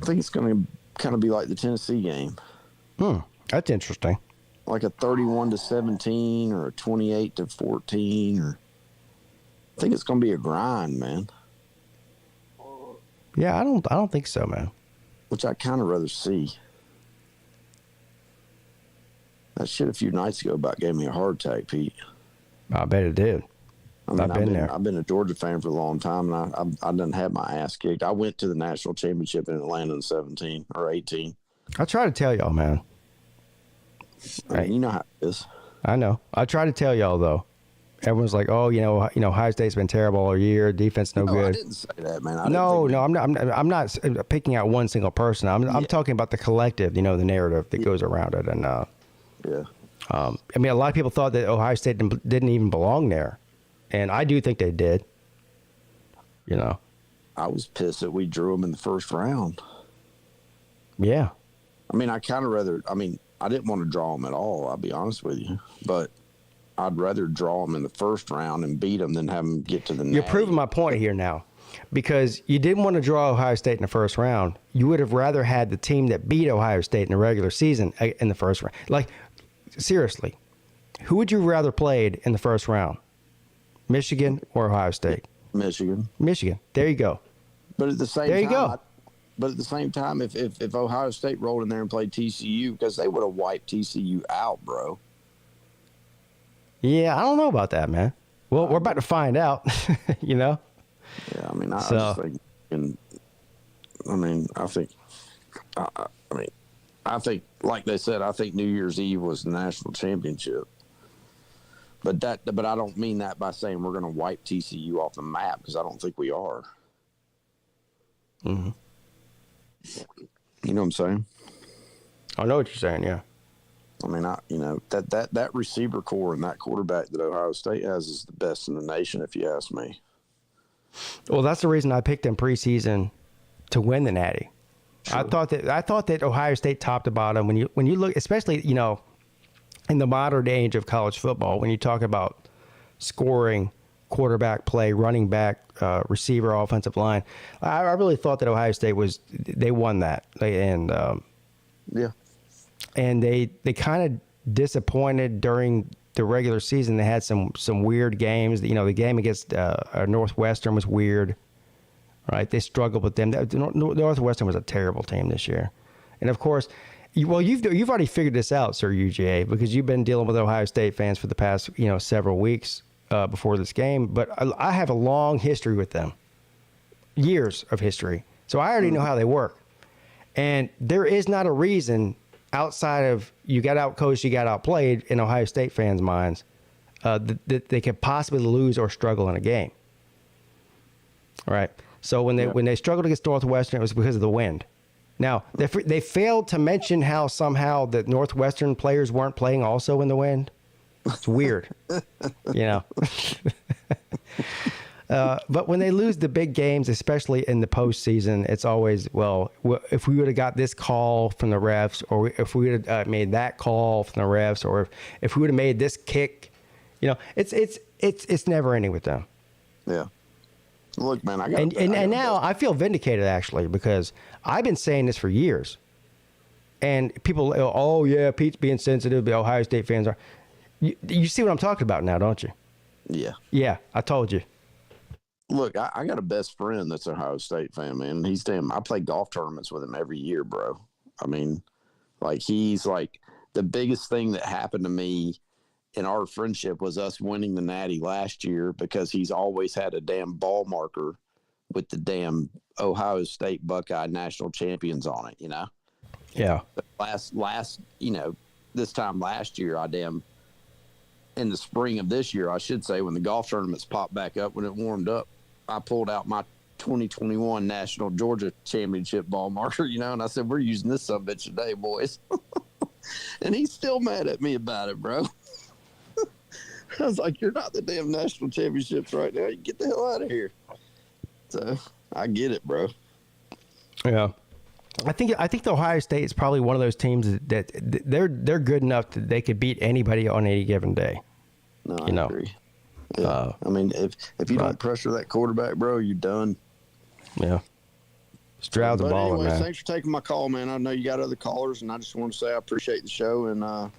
I think it's going to kind of be like the Tennessee game. That's interesting. Like a 31-17 or a 28-14, or I think it's going to be a grind, man. Yeah, I don't think so, man. Which I kind of rather see. That shit a few nights ago about gave me a heart attack, Pete. I bet it did. I mean, I've been there. I've been a Georgia fan for a long time, and I done had my ass kicked. I went to the national championship in Atlanta in 17 or 18. I try to tell y'all, man. I mean, you know how it is. I know. I try to tell y'all though. Everyone's like, "Oh, Ohio State's been terrible all year. Defense no good." I didn't say that, man. No, I'm not picking out one single person. I'm talking about the collective. The narrative that goes around it, and yeah. I mean, a lot of people thought that Ohio State didn't even belong there, and I do think they did. I was pissed that we drew them in the first round. Yeah. I mean, I didn't want to draw them at all. I'll be honest with you, but I'd rather draw them in the first round and beat them than have them get to the You're proving my point here now, because you didn't want to draw Ohio State in the first round. You would have rather had the team that beat Ohio State in the regular season in the first round. Like, seriously, who would you rather played in the first round? Michigan or Ohio State? Michigan. There you go. But at the same there you time, go. But at the same time, if Ohio State rolled in there and played TCU, because they would have wiped TCU out, bro. Yeah, I don't know about that, man. Well, we're about to find out, Yeah, I mean, I just think, I think, like they said, I think New Year's Eve was the national championship. But I don't mean that by saying we're going to wipe TCU off the map, because I don't think we are. Mm-hmm. You know what I'm saying? I know what you're saying, yeah. I mean, that receiver core and that quarterback that Ohio State has is the best in the nation, if you ask me. Well, that's the reason I picked them preseason to win the Natty. Sure. I thought that Ohio State top to bottom, when you look, especially in the modern age of college football, when you talk about scoring, quarterback play, running back, receiver, offensive line, I really thought that Ohio State they won that, and they kind of disappointed during the regular season. They had some weird games. The game against Northwestern was weird, right? They struggled with them. Northwestern was a terrible team this year, and of course, you've already figured this out, Sir UGA, because you've been dealing with Ohio State fans for the past several weeks before this game. But I have a long history with them, years of history, so I already know how they work, and there is not a reason outside of you got outcoached, you got outplayed in Ohio State fans' minds that they could possibly lose or struggle in a game. All right. So when they struggled against Northwestern, it was because of the wind. Now, they failed to mention how somehow the Northwestern players weren't playing also in the wind. It's weird, But when they lose the big games, especially in the postseason, it's always, if we would have got this call from the refs, or if we would have made that call from the refs, or if we would have made this kick, it's never ending with them. Yeah. Look, man, and now I feel vindicated, actually, because I've been saying this for years, and people, oh yeah, Pete's being sensitive. The Ohio State fans are. You see what I'm talking about now, don't you? Yeah. Yeah, I told you. Look, I got a best friend that's an Ohio State fan, man. I play golf tournaments with him every year, bro. I mean, he's like the biggest thing that happened to me in our friendship was us winning the Natty last year because he's always had a damn ball marker with the damn Ohio State Buckeye national champions on it, you know? Yeah. But last, you know, this time last year, in the spring of this year, I should say, when the golf tournaments popped back up, when it warmed up, I pulled out my 2021 National Georgia Championship ball marker, you know, and I said, we're using this subbitch today, boys. And he's still mad at me about it, bro. I was like, you're not the damn national championships right now. You get the hell out of here. So I get it, bro. Yeah. I think the Ohio State is probably one of those teams that they're good enough that they could beat anybody on any given day. No, I agree. Yeah. I mean, if you don't pressure that quarterback, bro, you're done. Yeah. Stroud's a baller, anyways, man. Thanks for taking my call, man. I know you got other callers, and I just want to say I appreciate the show, and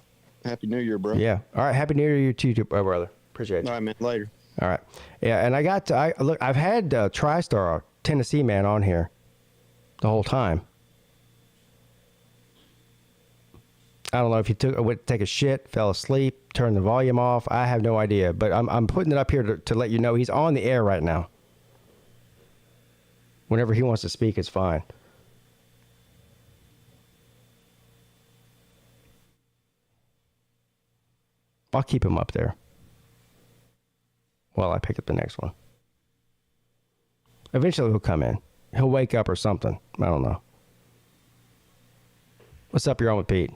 Happy New Year, bro. Yeah. All right. Happy New Year to you too, brother. Appreciate it. All right, man. Later. All right. Yeah, and I've had TriStar, Tennessee man, on here the whole time. I don't know if he went to take a shit, fell asleep, turned the volume off. I have no idea, but I'm putting it up here to let you know he's on the air right now. Whenever he wants to speak, it's fine. I'll keep him up there while I pick up the next one. Eventually he'll come in. He'll wake up or something. I don't know. What's up? You're on with Pete.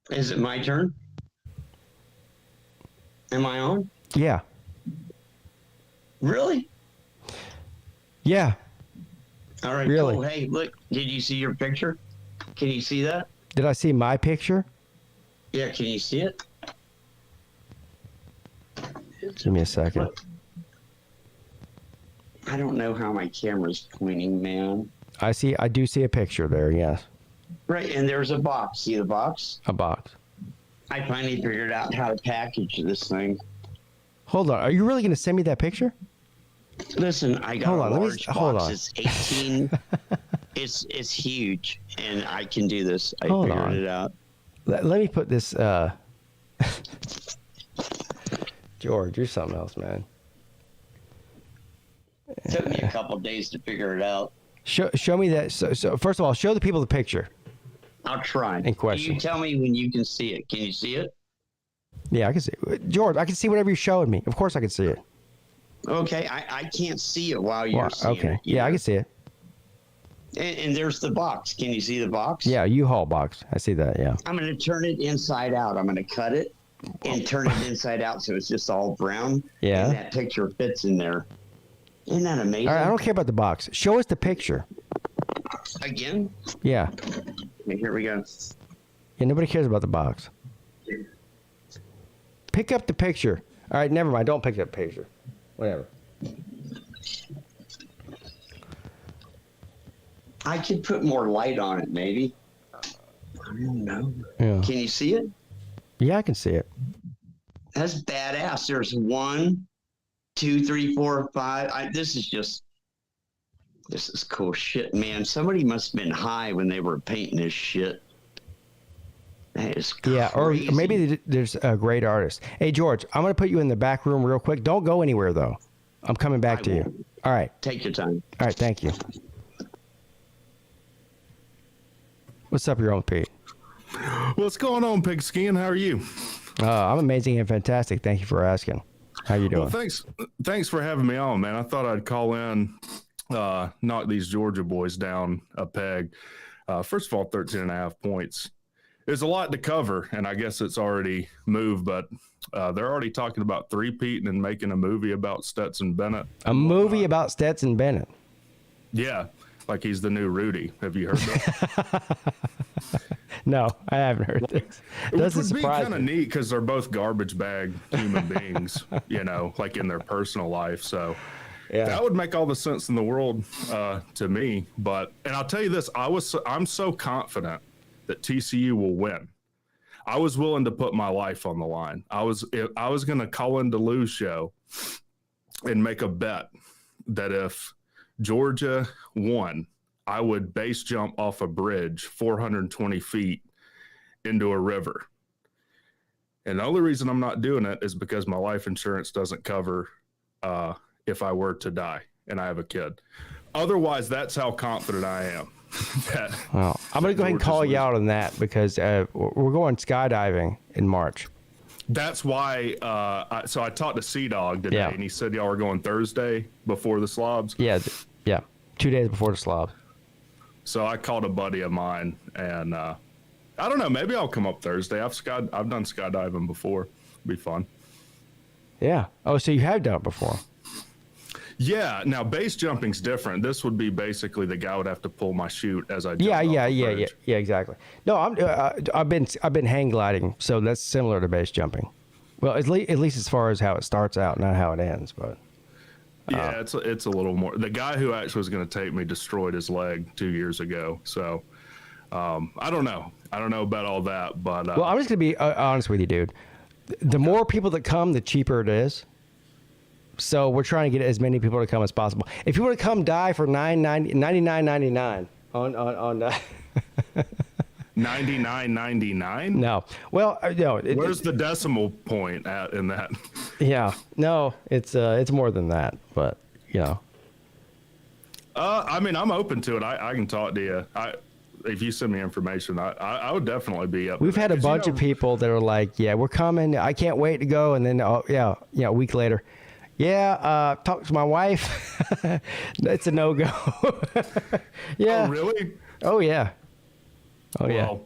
Is it my turn? Am I on? Yeah. Really? Yeah. All right, really? Cool. Hey, look, did you see your picture? Can you see that? Did I see my picture? Yeah, can you see it? Give me a second. I don't know how my camera's pointing, man. I do see a picture there, yes. Right, and there's a box. See the box? A box. I finally figured out how to package this thing. Hold on. Are you really going to send me that picture? Listen, I got a large box. Hold on. It's 18. It's huge, and I can do this. I Hold figured on. it out. Let me put this. George, you're something else, man. It took me a couple days to figure it out. Show me that. So first of all, show the people the picture. I'll try. In question. You tell me when you can see it. Can you see it? Yeah, I can see it. George, I can see whatever you're showing me. Of course I can see it. Okay, I can't see it while you're seeing okay. it. Yeah, I can see it. And there's the box. Can you see the box? Yeah, U-Haul box. I see that, yeah. I'm going to turn it inside out. I'm going to cut it and turn it inside out so it's just all brown. Yeah. And that picture fits in there. Isn't that amazing? All right, I don't care about the box. Show us the picture. Again? Yeah. Okay, here we go. Yeah, nobody cares about the box. Pick up the picture. All right, never mind. Don't pick up the picture. Whatever. I could put more light on it, maybe. I don't know. Yeah. Can you see it? Yeah, I can see it. That's badass. There's 1, 2, 3, 4, 5. This is cool shit, man. Somebody must have been high when they were painting this shit. That is crazy. Yeah, or maybe there's a great artist. Hey, George, I'm going to put you in the back room real quick. Don't go anywhere, though. I'm coming back to you. All right. Take your time. All right, thank you. What's up, your own Pete? What's going on, Pigskin? How are you? I'm amazing and fantastic. Thank you for asking. How you doing? Well, thanks for having me on, man. I thought I'd call in, knock these Georgia boys down a peg. First of all, 13.5 points. There's a lot to cover, and I guess it's already moved, but they're already talking about three-peating and making a movie about Stetson Bennett. A movie about Stetson Bennett? Yeah, like he's the new Rudy. Have you heard that? No, I haven't heard this. Which would be kind of neat because they're both garbage bag human beings, you know, like in their personal life. So yeah, that would make all the sense in the world to me. And I'll tell you this, I'm so confident that TCU will win. I was willing to put my life on the line. I was going to call into Lou's show and make a bet that if Georgia won, I would base jump off a bridge 420 feet into a river. And the only reason I'm not doing it is because my life insurance doesn't cover if I were to die and I have a kid. Otherwise, that's how confident I am. Well, I'm going to go ahead and call you out on that because we're going skydiving in March. That's why. So I talked to Sea Dog today, and he said y'all were going Thursday before the slobs. Yeah, 2 days before the slob. So I called a buddy of mine, and I don't know. Maybe I'll come up Thursday. I've done skydiving before. It'll be fun. Yeah. Oh, so you have done it before? Yeah. Now base jumping's different. This would be basically the guy would have to pull my chute as I jump. Yeah. Exactly. No, I've been hang gliding, so that's similar to base jumping. Well, at least as far as how it starts out, not how it ends, but. Yeah, it's a little more. The guy who actually was going to take me destroyed his leg 2 years ago. So I don't know. I don't know about all that, but well, I'm just gonna be honest with you, dude. The more people that come, the cheaper it is. So we're trying to get as many people to come as possible. If you want to come die for $99.99 on $99.99. No, well, no. Where's the decimal point at in that? Yeah, no, it's more than that, but you know. I mean, I'm open to it. I can talk to you. If you send me information, I would definitely be up. We've had a bunch of people that are like, "Yeah, we're coming. I can't wait to go." And then, a week later, talk to my wife. It's a no-go. Yeah. Oh, really? Oh, yeah. Oh, yeah.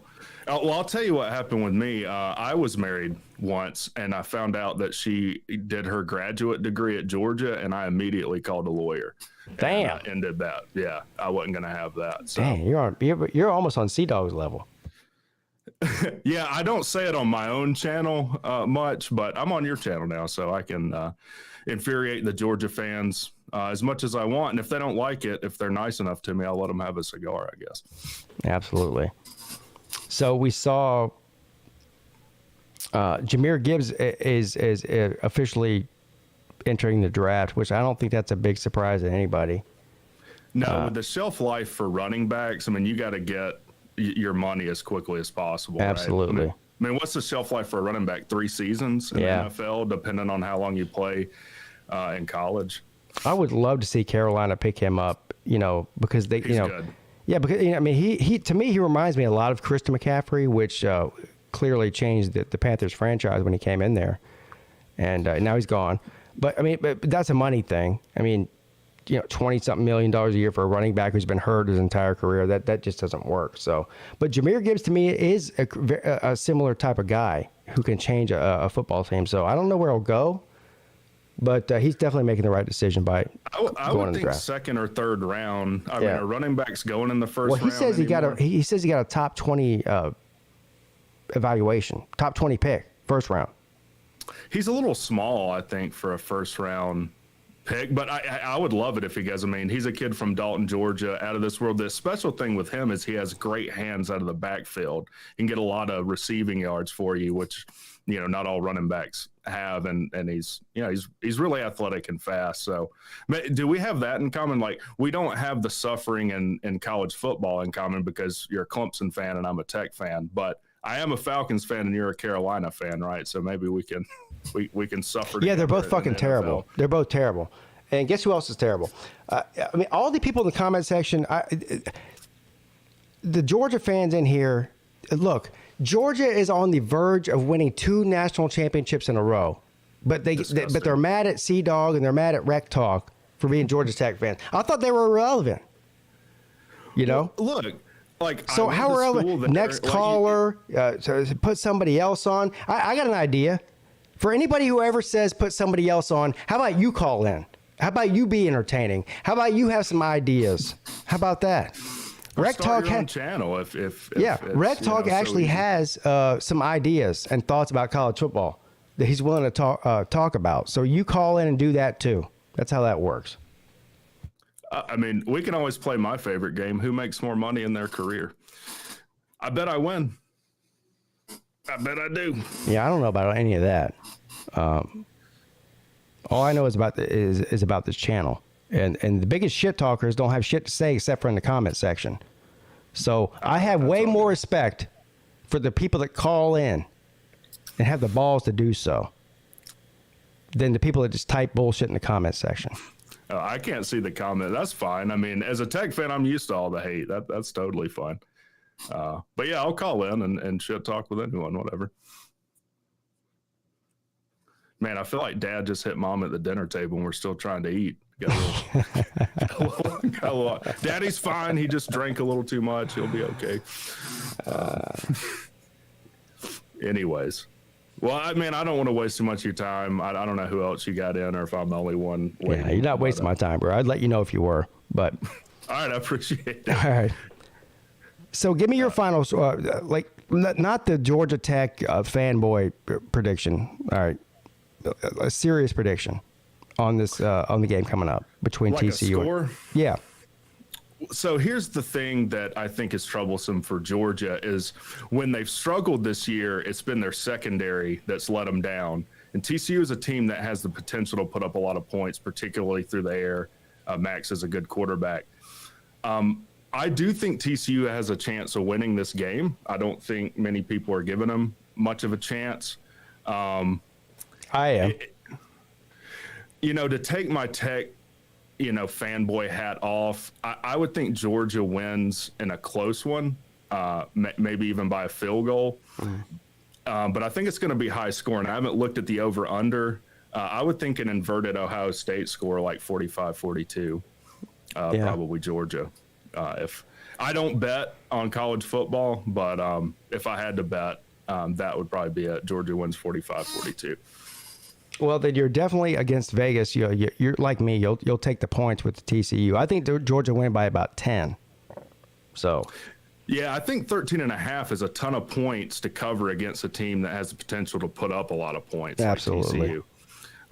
Well, I'll tell you what happened with me. I was married once, and I found out that she did her graduate degree at Georgia, and I immediately called a lawyer. Damn. And ended that. Yeah, I wasn't going to have that. So. Dang, you're almost on Sea Dog's level. Yeah, I don't say it on my own channel much, but I'm on your channel now, so I can infuriate the Georgia fans as much as I want. And if they don't like it, if they're nice enough to me, I'll let them have a cigar, I guess. Absolutely. So we saw Jahmyr Gibbs is officially entering the draft, which I don't think that's a big surprise to anybody. No, with the shelf life for running backs, I mean, you got to get your money as quickly as possible. Absolutely. Right? I mean, what's the shelf life for a running back? 3 seasons in the NFL, depending on how long you play in college. I would love to see Carolina pick him up, because they, He's good. Yeah, because he to me he reminds me a lot of Christian McCaffrey, which clearly changed the Panthers franchise when he came in there, and now he's gone. But but that's a money thing. $20-something million a year for a running back who's been hurt his entire career, that just doesn't work. So, but Jahmyr Gibbs to me is a similar type of guy who can change a football team. So I don't know where he'll go, but he's definitely making the right decision by I would think second or third round. I mean, a running back's going in the first round. Well, he says he says he got a top 20 evaluation, top 20 pick, first round. He's a little small, I think, for a first round pick, but I would love it if he goes. I mean, he's a kid from Dalton, Georgia, out of this world. The special thing with him is he has great hands out of the backfield. He can get a lot of receiving yards for you, which not all running backs have, and he's really athletic and fast. So do we have that in common? Like, we don't have the suffering in college football in common because you're a Clemson fan and I'm a Tech fan, but I am a Falcons fan and you're a Carolina fan, right? So maybe we can suffer. Yeah, they're both fucking terrible. They're both terrible. And guess who else is terrible? All the people in the comment section, the Georgia fans in here, look, Georgia is on the verge of winning 2 national championships in a row. But they're mad at Sea Dog and they're mad at Rec Talk for being Georgia Tech fans. I thought they were irrelevant. Well, look. So how relevant? Next caller, put somebody else on. I got an idea. For anybody who ever says put somebody else on, how about you call in? How about you be entertaining? How about you have some ideas? How about that? Rec Talk channel if Rec Talk actually has some ideas and thoughts about college football that he's willing to talk about. So you call in and do that too. That's how that works. I mean, we can always play my favorite game. Who makes more money in their career? I bet I win. I bet I do. Yeah, I don't know about any of that. All I know is about this channel. And the biggest shit talkers don't have shit to say except for in the comment section. So I have way more respect for the people that call in and have the balls to do so than the people that just type bullshit in the comment section. I can't see the comment. That's fine. I mean, as a Tech fan, I'm used to all the hate. That's totally fine. But yeah, I'll call in and shit talk with anyone, whatever. Man, I feel like Dad just hit Mom at the dinner table and we're still trying to eat. Got a little, Daddy's fine. He just drank a little too much. He'll be okay. Anyways. Well, I mean, I don't want to waste too much of your time. I don't know who else you got in or if I'm the only one waiting. Yeah, you're not wasting my time, bro. I'd let you know if you were, but. All right, I appreciate it. All right. So give me your finals, not the Georgia Tech fanboy prediction. All right. A serious prediction on this on the game coming up between like TCU. A score? Yeah. So here's the thing that I think is troublesome for Georgia is when they've struggled this year, it's been their secondary that's let them down. And TCU is a team that has the potential to put up a lot of points, particularly through the air. Max is a good quarterback. I do think TCU has a chance of winning this game. I don't think many people are giving them much of a chance. I am. To take my Tech, fanboy hat off, I would think Georgia wins in a close one, maybe even by a field goal. But I think it's going to be high scoring. I haven't looked at the over-under. I would think an inverted Ohio State score like 45-42, probably Georgia. If I don't bet on college football, but if I had to bet, that would probably be it. Georgia wins 45-42. Well, then you're definitely against Vegas. You're like me. You'll take the points with the TCU. I think Georgia win by about 10. So. Yeah, I think 13.5 is a ton of points to cover against a team that has the potential to put up a lot of points. Absolutely. Like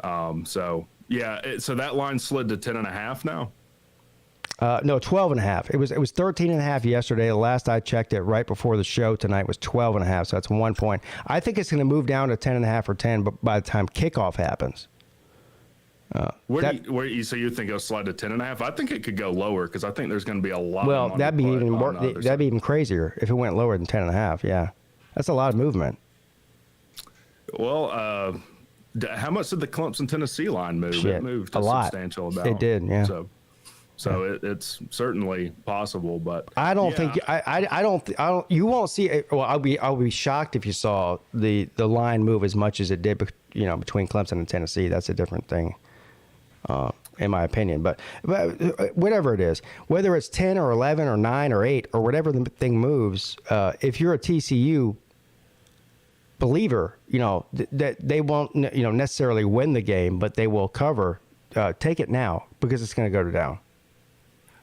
TCU. So that line slid to 10.5 now. No, 12.5. It was 13.5 yesterday. The last I checked it right before the show tonight was 12.5. So that's 1 point. I think it's going to move down to 10.5 or 10, but by the time kickoff happens. So you think it'll slide to 10.5? I think it could go lower because I think there's going to be a lot. Well, that'd be even more. That'd be even crazier if it went lower than 10.5. Yeah, that's a lot of movement. Well, how much did the Clemson Tennessee line move? Shit, it moved a lot. Substantial amount. It did. Yeah. So it's certainly possible, but I don't think I don't. You won't see it. Well, I'll be shocked if you saw the line move as much as it did. Between Clemson and Tennessee, that's a different thing, in my opinion. But whatever it is, whether it's 10 or 11 or 9 or 8 or whatever the thing moves, if you're a TCU believer, that they won't necessarily win the game, but they will cover. Take it now because it's going to go down.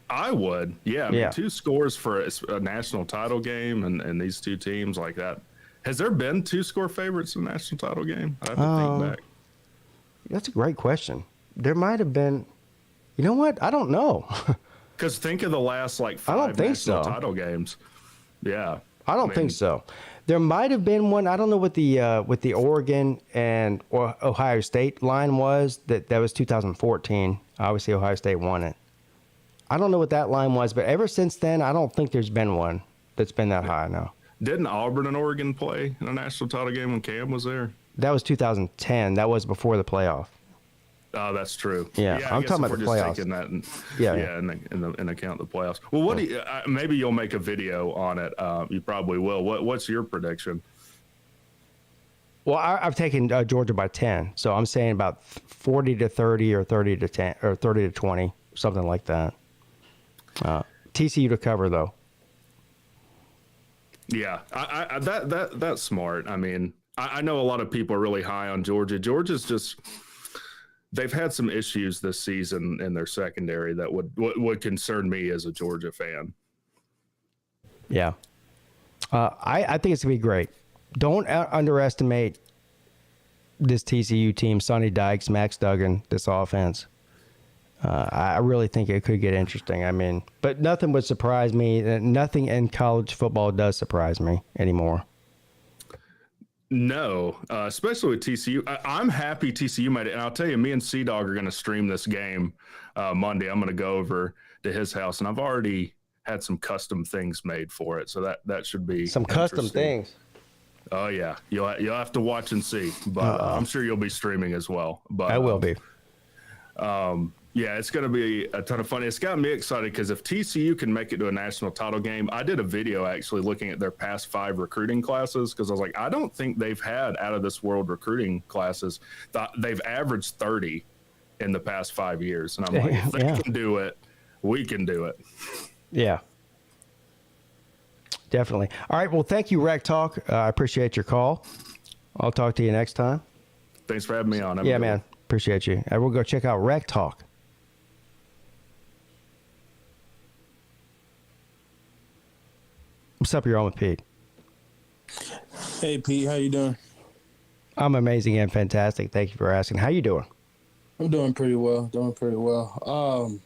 I would, yeah. I mean, 2 scores for a national title game, and these two teams like that. Has there been 2 score favorites in a national title game? I have to think back. That's a great question. There might have been. You know what? I don't know. Because think of the last 5 national title games. Yeah, I don't think so. There might have been one. I don't know what the Oregon and Ohio State line was. That was 2014. Obviously, Ohio State won it. I don't know what that line was, but ever since then, I don't think there's been one that's been that high now. Didn't Auburn and Oregon play in a national title game when Cam was there? That was 2010. That was before the playoff. Oh, that's true. Yeah, I'm talking about the playoffs. In account of the playoffs. Well, what do you? Maybe you'll make a video on it. You probably will. What's your prediction? Well, I've taken Georgia by 10, so I'm saying about 40-30 or 30-10 or 30-20, something like that. TCU to cover though. Yeah, that's smart. I mean, I know a lot of people are really high on Georgia. Georgia's just, they've had some issues this season in their secondary that would concern me as a Georgia fan. Yeah. I think it's going to be great. Don't underestimate this TCU team, Sonny Dykes, Max Duggan, this offense. I really think it could get interesting. I mean, but nothing would surprise me. Nothing in college football does surprise me anymore. No, especially with TCU. I'm happy TCU made it. And I'll tell you, me and C-Dog are going to stream this game Monday. I'm going to go over to his house, and I've already had some custom things made for it. So that should be some custom things. Oh yeah, you'll have to watch and see, but I'm sure you'll be streaming as well. But I will be. Yeah, it's going to be a ton of fun. It's got me excited because if TCU can make it to a national title game, I did a video actually looking at their past 5 recruiting classes because I was like, I don't think they've had out of this world recruiting classes. They've averaged 30 in the past 5 years, and I'm like, if they can do it, we can do it. Yeah. Definitely. All right. Well, thank you, Rec Talk. I appreciate your call. I'll talk to you next time. Thanks for having me on. Yeah, man. Appreciate you. I will go check out Rec Talk. What's up? You're on with Pete. Hey, Pete. How you doing? I'm amazing and fantastic. Thank you for asking. How you doing? I'm doing pretty well. I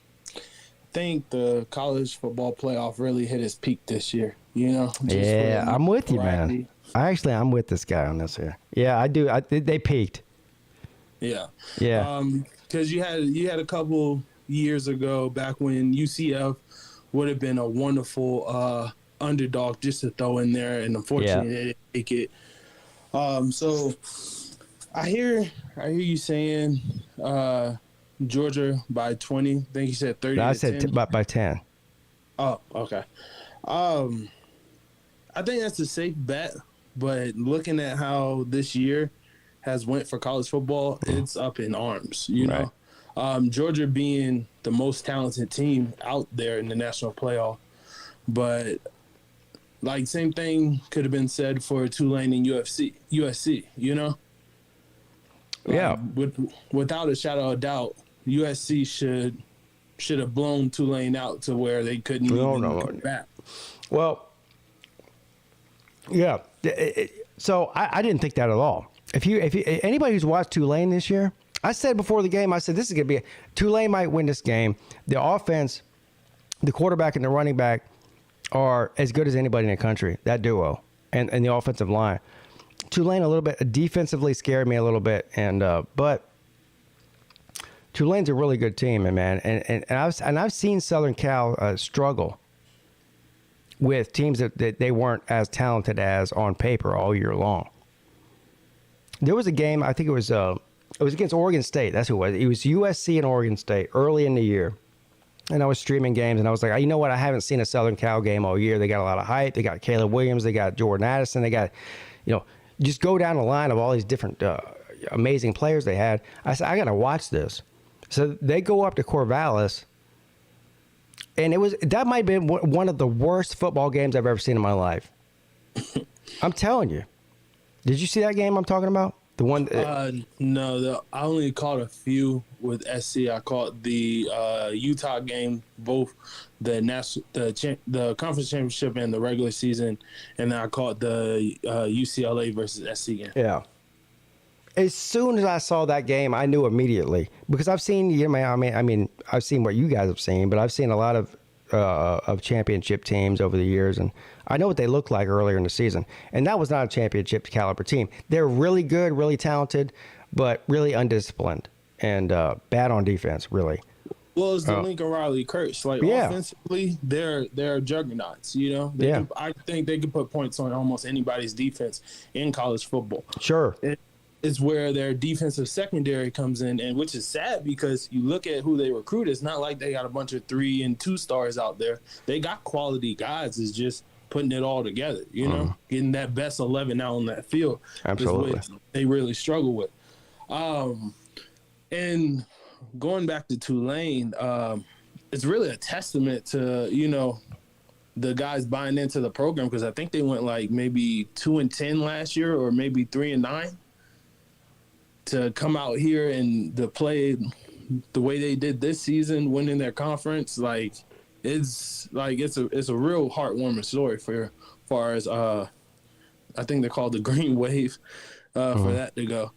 think the college football playoff really hit its peak this year. You know? Yeah, I'm with you, man. I'm with this guy on this here. Yeah, I do. They peaked. Yeah. Yeah. Because you had a couple years ago back when UCF would have been a wonderful underdog just to throw in there, and unfortunately they didn't make it. So I hear you saying Georgia by 20. I think you said 30. No, I said by 10. Oh, okay. I think that's a safe bet, but looking at how this year has went for college football, it's up in arms, you know. Georgia being the most talented team out there in the national playoff, but like same thing could have been said for Tulane and USC, you know. Yeah. Without a shadow of doubt, USC should have blown Tulane out to where they couldn't come back. Well, yeah. So I didn't think that at all. If anybody who's watched Tulane this year, I said before the game, I said this is going to be Tulane might win this game. The offense, the quarterback and the running back are as good as anybody in the country. That duo and the offensive line. Tulane a little bit defensively scared me a little bit, but Tulane's a really good team, man. And I've seen Southern Cal struggle with teams that they weren't as talented as on paper all year long. There was a game, I think it was against Oregon State. That's who it was. It was USC and Oregon State early in the year. And I was streaming games, and I was like, you know what? I haven't seen a Southern Cal game all year. They got a lot of hype. They got Caleb Williams. They got Jordan Addison. They got, just go down the line of all these different amazing players they had. I said, I got to watch this. So they go up to Corvallis, and that might have been one of the worst football games I've ever seen in my life. I'm telling you. Did you see that game I'm talking about? The one? No, I only caught a few with SC. I caught the Utah game, both the conference championship and the regular season, and then I caught the UCLA versus SC game. Yeah. As soon as I saw that game, I knew immediately because I've seen I've seen what you guys have seen, but I've seen a lot of championship teams over the years, and I know what they looked like earlier in the season. And that was not a championship caliber team. They're really good, really talented, but really undisciplined and bad on defense, really. Well, it's the Lincoln Riley curse. Offensively, they're juggernauts, you know? I think they could put points on almost anybody's defense in college football. Sure. It's where their defensive secondary comes in, and which is sad because you look at who they recruit. It's not like they got a bunch of 3 and 2 stars out there. They got quality guys. It's just putting it all together, you know, getting that best 11 out on that field. Absolutely. Is what they really struggle with. And going back to Tulane, it's really a testament to, the guys buying into the program, because I think they went like maybe 2-10 last year or maybe 3-9. To come out here and to play the way they did this season, winning their conference, it's a real heartwarming story for far as I think they're called the Green Wave for that to go.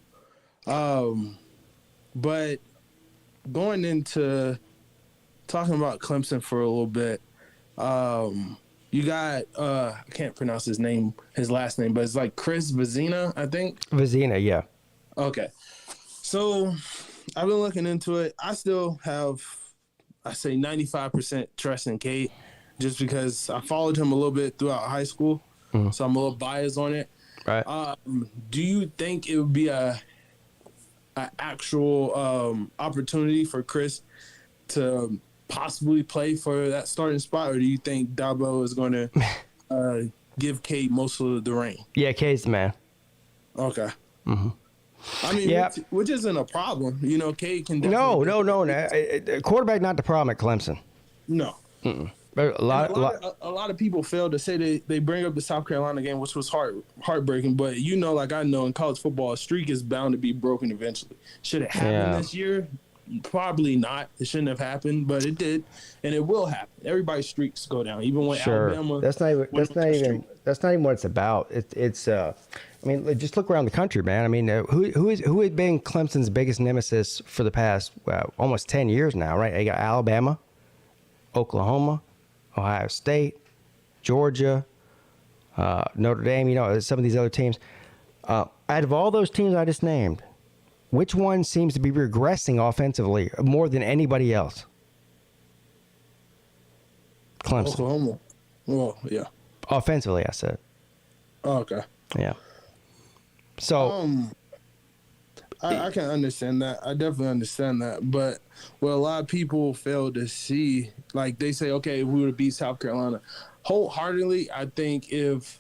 But going into talking about Clemson for a little bit, you got I can't pronounce his last name, but it's like Chris Vizina, I think. Vizina, yeah. Okay. So I've been looking into it. I still have, I say 95% trust in Cade just because I followed him a little bit throughout high school. So I'm a little biased on it. Right. Do you think it would be a actual opportunity for Chris to possibly play for that starting spot, or do you think Dabo is going to give Cade most of the reign? Yeah, Cade's the man. Okay. Mm-hmm. I mean, which isn't a problem. You know, Cade can definitely... No. Quarterback not the problem at Clemson. No. Mm-mm. A lot of people fail to say they bring up the South Carolina game, which was heartbreaking. But you know, like I know in college football, a streak is bound to be broken eventually. Should it happen this year? Probably not. It shouldn't have happened, but it did, and it will happen. Everybody's streaks go down, even when Alabama. That's not even what it's about. It's I mean, just look around the country, man. I mean, who has been Clemson's biggest nemesis for the past almost 10 years now, right? You got Alabama, Oklahoma, Ohio State, Georgia, Notre Dame. You know, some of these other teams. Out of all those teams I just named, which one seems to be regressing offensively more than anybody else? Clemson. Oklahoma. Well, yeah. Offensively, I said. Oh, okay. Yeah. So. I can understand that. I definitely understand that. But what a lot of people fail to see, like they say, okay, we would beat South Carolina. Wholeheartedly, I think if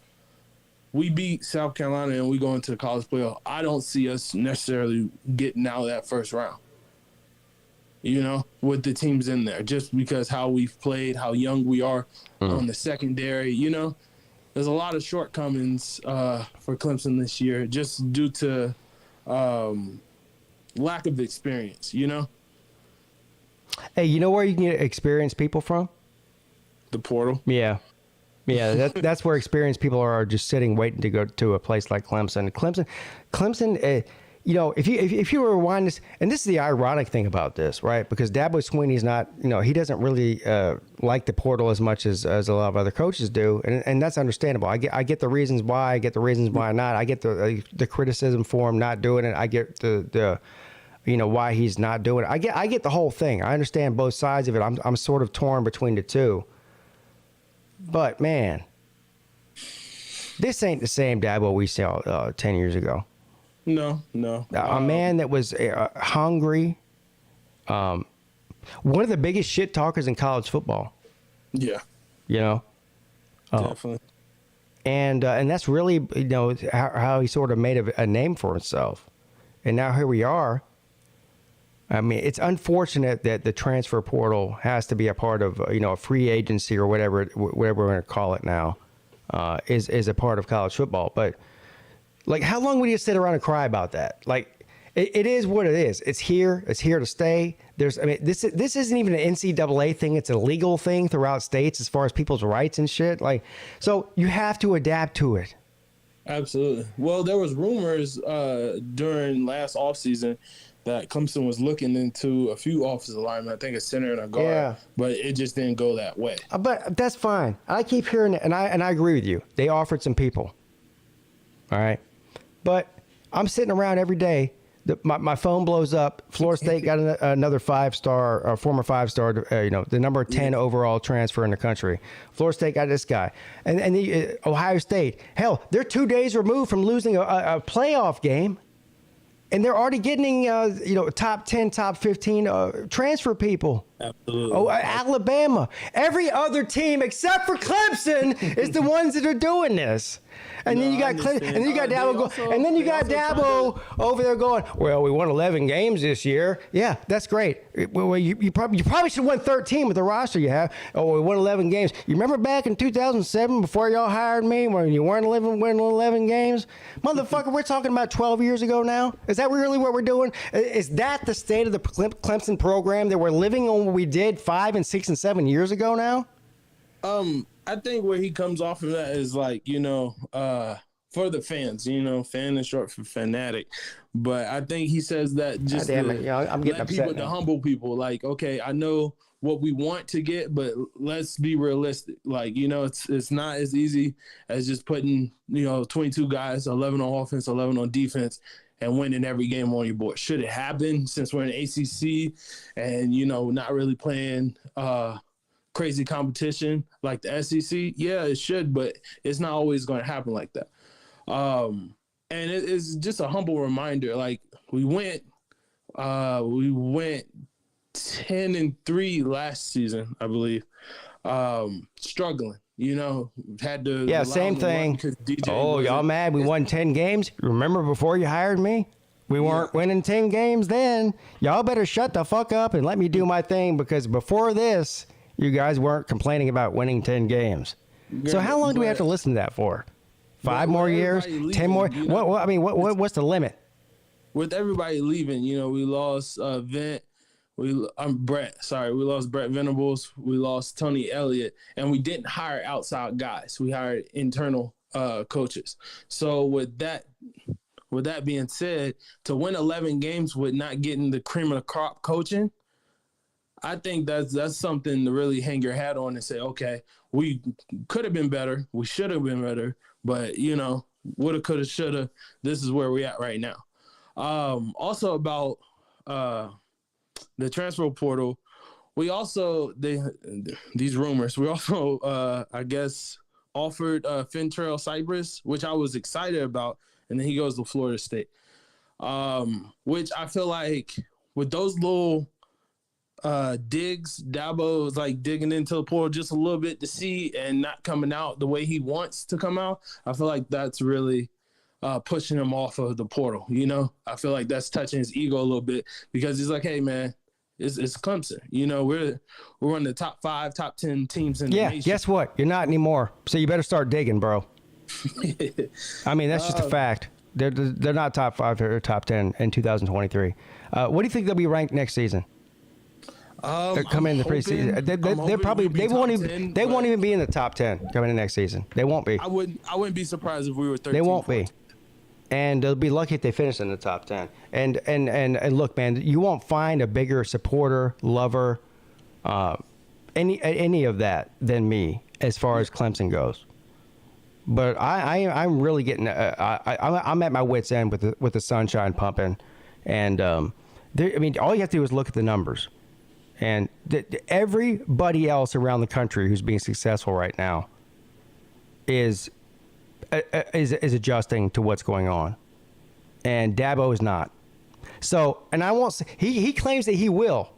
we beat South Carolina and we go into the college playoff, I don't see us necessarily getting out of that first round. You know, with the teams in there, just because how we've played, how young we are on the secondary, you know. There's a lot of shortcomings for Clemson this year just due to lack of experience, you know? Hey, you know where you can get experienced people from? The portal. Yeah. Yeah, that's where experienced people are just sitting, waiting to go to a place like Clemson. Clemson, you know, if you rewind this, and this is the ironic thing about this, right? Because Dabo Swinney's not, you know, he doesn't really like the portal as much as a lot of other coaches do, and that's understandable. I get the reasons why, I get the reasons why not. I get the criticism for him not doing it. I get the you know, why he's not doing it. I get the whole thing. I understand both sides of it. I'm sort of torn between the two. But man, this ain't the same Dabo we saw 10 years ago. No. A man that was hungry. One of the biggest shit talkers in college football. Yeah. You know? Definitely. And that's really, you know, how he sort of made a name for himself. And now here we are. I mean, it's unfortunate that the transfer portal has to be a part of, you know, a free agency or whatever we're going to call it now, is a part of college football. But, like, how long would you sit around and cry about that? Like, it is what it is. It's here. It's here to stay. This isn't even an NCAA thing. It's a legal thing throughout states as far as people's rights and shit. Like, so you have to adapt to it. Absolutely. Well, there was rumors during last offseason that Clemson was looking into a few offensive linemen. I think a center and a guard, but it just didn't go that way. But that's fine. I keep hearing it, and I agree with you. They offered some people. All right, but I'm sitting around every day. My phone blows up. Florida State got another 5-star, former 5-star, you know, the number 10 overall transfer in the country. Florida State got this guy. And the Ohio State, hell, they're 2 days removed from losing a playoff game. And they're already getting, you know, top 10, top 15 transfer people. Absolutely. Oh, Alabama. Every other team except for Clemson is the ones that are doing this. And then you got Clemson, and then you got Dabo, and then you got Dabo over there going, well, we won 11 games this year. Yeah, that's great. Well, you probably should have won 13 with the roster you have. Oh, we won 11 games. You remember back in 2007 before y'all hired me when you weren't winning 11 games? Motherfucker, we're talking about 12 years ago now. Is that really what we're doing? Is that the state of the Clemson program that we're living on what we did 5 and 6 and 7 years ago now? I think where he comes off of that is like, you know, for the fans, you know, fan is short for fanatic. But I think he says that just to I'm getting let people, to humble people, like, okay, I know what we want to get, but let's be realistic. Like, you know, it's not as easy as just putting, you know, 22 guys, 11 on offense, 11 on defense, and winning every game on your board. Should it happen since we're in ACC and, you know, not really playing crazy competition like the SEC? Yeah, it should, but it's not always going to happen like that. And it's just a humble reminder. Like we went 10-3 last season, I believe. Struggling, had to. Yeah, same thing. Oh, y'all mad? We won 10 games. Remember before you hired me? We weren't winning 10 games then. Y'all better shut the fuck up and let me do my thing, because before this, you guys weren't complaining about winning 10 games. So how long do we have to listen to that for? 5 more years? 10 more? What's the limit? With everybody leaving, we lost Brett. Sorry, we lost Brett Venables. We lost Tony Elliott, and we didn't hire outside guys. We hired internal coaches. So with that being said, to win 11 games with not getting the cream of the crop coaching, I think that's something to really hang your hat on and say, okay, we could have been better. We should have been better. But, woulda, coulda, shoulda. This is where we're at right now. Also about the transfer portal, we also, these rumors, we also, I guess, offered Fentrell Cypress, which I was excited about, and then he goes to Florida State, which I feel like with those little digs, Dabo is like digging into the portal just a little bit to see and not coming out the way he wants to come out. I feel like that's really pushing him off of the portal. I feel like that's touching his ego a little bit, because he's like, hey man, it's Clemson. We're one of the top 5, top 10 teams in the nation. Yeah, guess what? You're not anymore. So you better start digging, bro. I mean, that's just a fact. They're not top 5 or top 10 in 2023. What do you think they'll be ranked next season? They're coming in the preseason. They won't even be in the top 10 coming in next season. They won't be. I wouldn't be surprised if we were 13. They won't be. And they'll be lucky if they finish in the top 10. And look, man, you won't find a bigger supporter, lover, any of that than me as far as Clemson goes. But I'm really getting. I'm at my wit's end with the sunshine pumping, and all you have to do is look at the numbers. And everybody else around the country who's being successful right now is adjusting to what's going on, and Dabo is not. So, and I won't say, he claims that he will.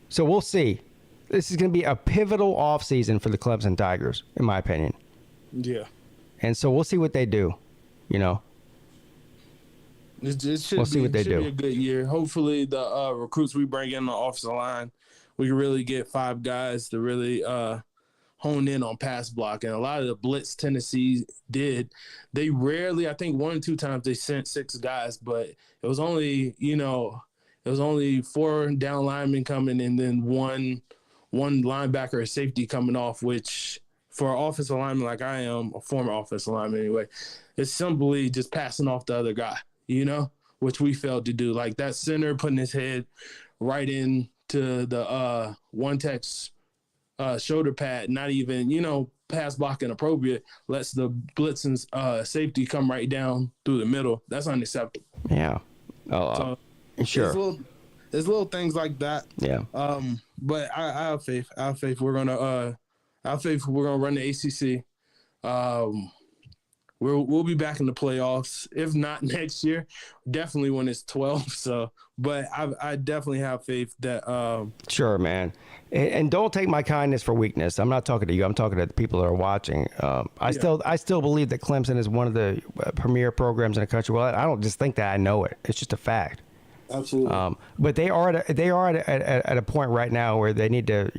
So we'll see. This is going to be a pivotal offseason for the Clemson Tigers, in my opinion. Yeah. And so we'll see what they do. We'll see what they do. Be a good year. Hopefully, the recruits we bring in the offensive line, we can really get 5 guys to really hone in on pass block. And a lot of the blitz Tennessee did, they rarely, I think 1 or 2 times they sent 6 guys, but it was only 4 down linemen coming and then one linebacker or safety coming off, which for an offensive lineman like I am, a former offensive lineman anyway, it's simply just passing off the other guy, which we failed to do. Like that center putting his head right into the one tech's shoulder pad, not even, pass blocking appropriate, lets the blitzing safety come right down through the middle. That's unacceptable. Yeah. Sure. There's little things like that. Yeah. But I have faith. We're gonna run the ACC. We'll be back in the playoffs. If not next year, definitely when it's 12. So, but I definitely have faith that. Sure, man. And don't take my kindness for weakness. I'm not talking to you. I'm talking to the people that are watching. I still believe that Clemson is one of the premier programs in the country. Well, I don't just think that. I know it. It's just a fact. Absolutely. But they are at a point right now where they need to,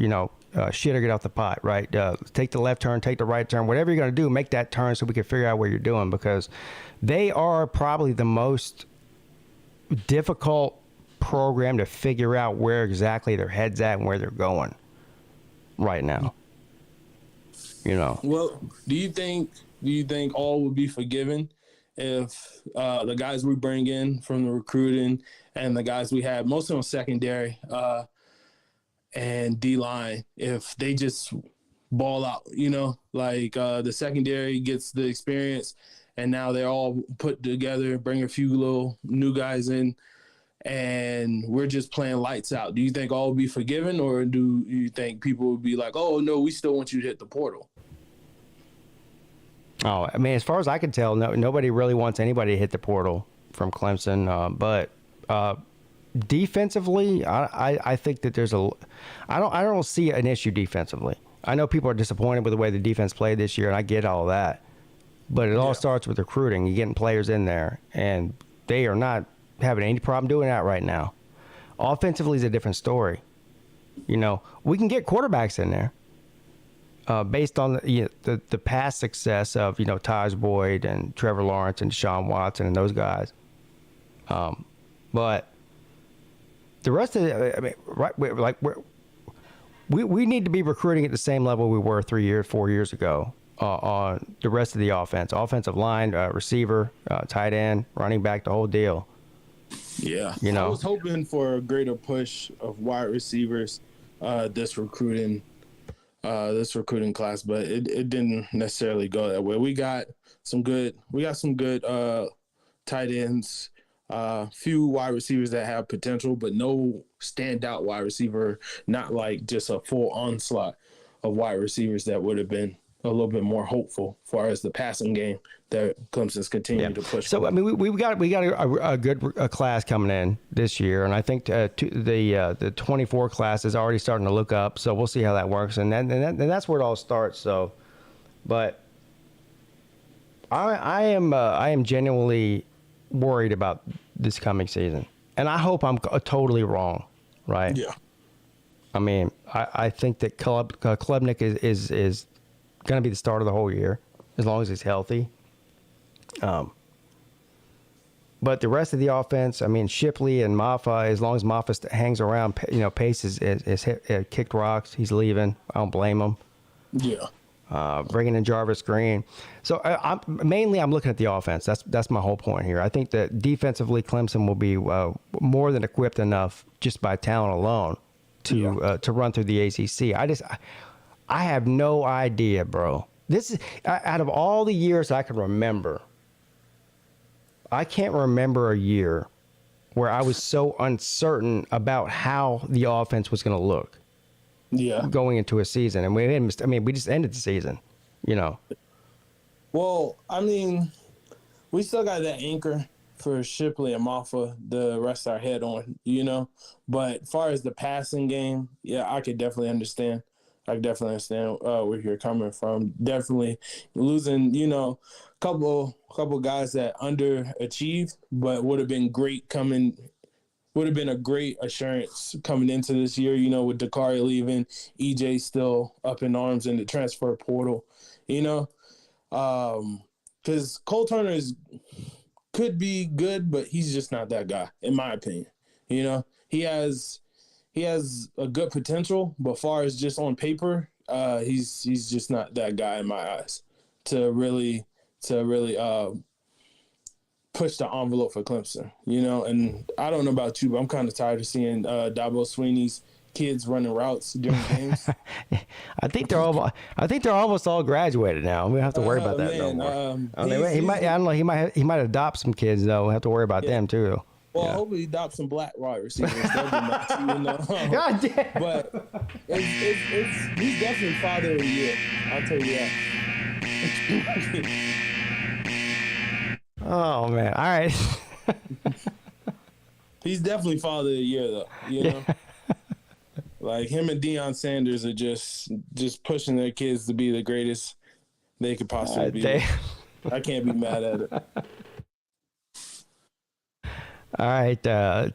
shit or get off the pot, right? Take the left turn, take the right turn, whatever you're going to do, make that turn so we can figure out what you're doing, because they are probably the most difficult program to figure out where exactly their head's at and where they're going right now. Well, do you think all would be forgiven if the guys we bring in from the recruiting and the guys we have, mostly on secondary and D-line, if they just ball out, the secondary gets the experience and now they're all put together, bring a few little new guys in, and we're just playing lights out. Do you think all will be forgiven, or do you think people will be like, oh, no, we still want you to hit the portal? Oh, I mean, as far as I can tell, nobody really wants anybody to hit the portal from Clemson. But defensively, I think that I don't see an issue defensively. I know people are disappointed with the way the defense played this year, and I get all that. But it all starts with recruiting. You're getting players in there, and they are not having any problem doing that right now. Offensively is a different story. We can get quarterbacks in there based on the past success of, Taj Boyd and Trevor Lawrence and Deshaun Watson and those guys. But the rest of it, I mean, we need to be recruiting at the same level we were 4 years ago on the rest of the offensive line, receiver, tight end, running back, the whole deal. Yeah. I was hoping for a greater push of wide receivers this recruiting class, but it didn't necessarily go that way. We got some good tight ends, few wide receivers that have potential, but no standout wide receiver, not like just a full onslaught of wide receivers that would have been a little bit more hopeful as far as the passing game that Clemson's continuing to push. So, I mean, we got a good class coming in this year, and I think the 24 class is already starting to look up. So we'll see how that works, and that's where it all starts. So, but I am genuinely worried about this coming season, and I hope I'm totally wrong. Right? Yeah. I mean, I think that Klubnik is going to be the start of the whole year as long as he's healthy. But the rest of the offense, I mean, Shipley and Maffa, as long as Maffa hangs around, Pace is kicked rocks. He's leaving. I don't blame him. Yeah. Bringing in Jarvis Green. So I'm looking at the offense. That's my whole point here. I think that defensively, Clemson will be more than equipped enough just by talent alone to run through the ACC. I have no idea, bro. This is out of all the years I can remember. I can't remember a year where I was so uncertain about how the offense was going to look. Yeah. Going into a season, and we just ended the season, Well, I mean, we still got that anchor for Shipley and Maffa to rest our head on, But as far as the passing game, yeah, I could definitely understand. I definitely understand where you're coming from. Definitely losing, couple guys that underachieved, but would have been a great assurance coming into this year, with Dakari leaving, EJ still up in arms in the transfer portal, because Cole Turner could be good, but he's just not that guy, in my opinion. He has a good potential, but far as just on paper, he's just not that guy in my eyes to really push the envelope for Clemson, And I don't know about you, but I'm kind of tired of seeing Dabo Sweeney's kids running routes during games. I think they're almost all graduated now. We don't have to worry about that no more. He might adopt some kids though. We have to worry about them too. Well, hopefully he adopts some black wide receivers. That'd be nice, God damn. But he's definitely father of the year. I'll tell you that. Oh man! All right. He's definitely father of the year, though. Like him and Deion Sanders are just pushing their kids to be the greatest they could possibly be. I can't be mad at it. All right, Ty.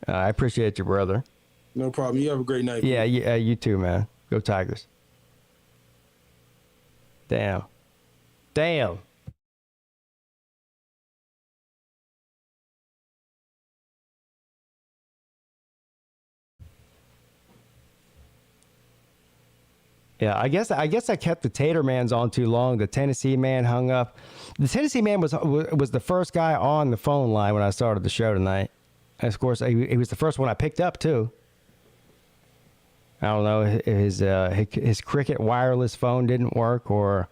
I appreciate you, brother. No problem. You have a great night. Yeah, you too, man. Go Tigers. Damn. Yeah, I guess I kept the Tater Mans on too long. The Tennessee man hung up. The Tennessee man was the first guy on the phone line when I started the show tonight. And of course, he was the first one I picked up too. I don't know if his Cricket wireless phone didn't work, or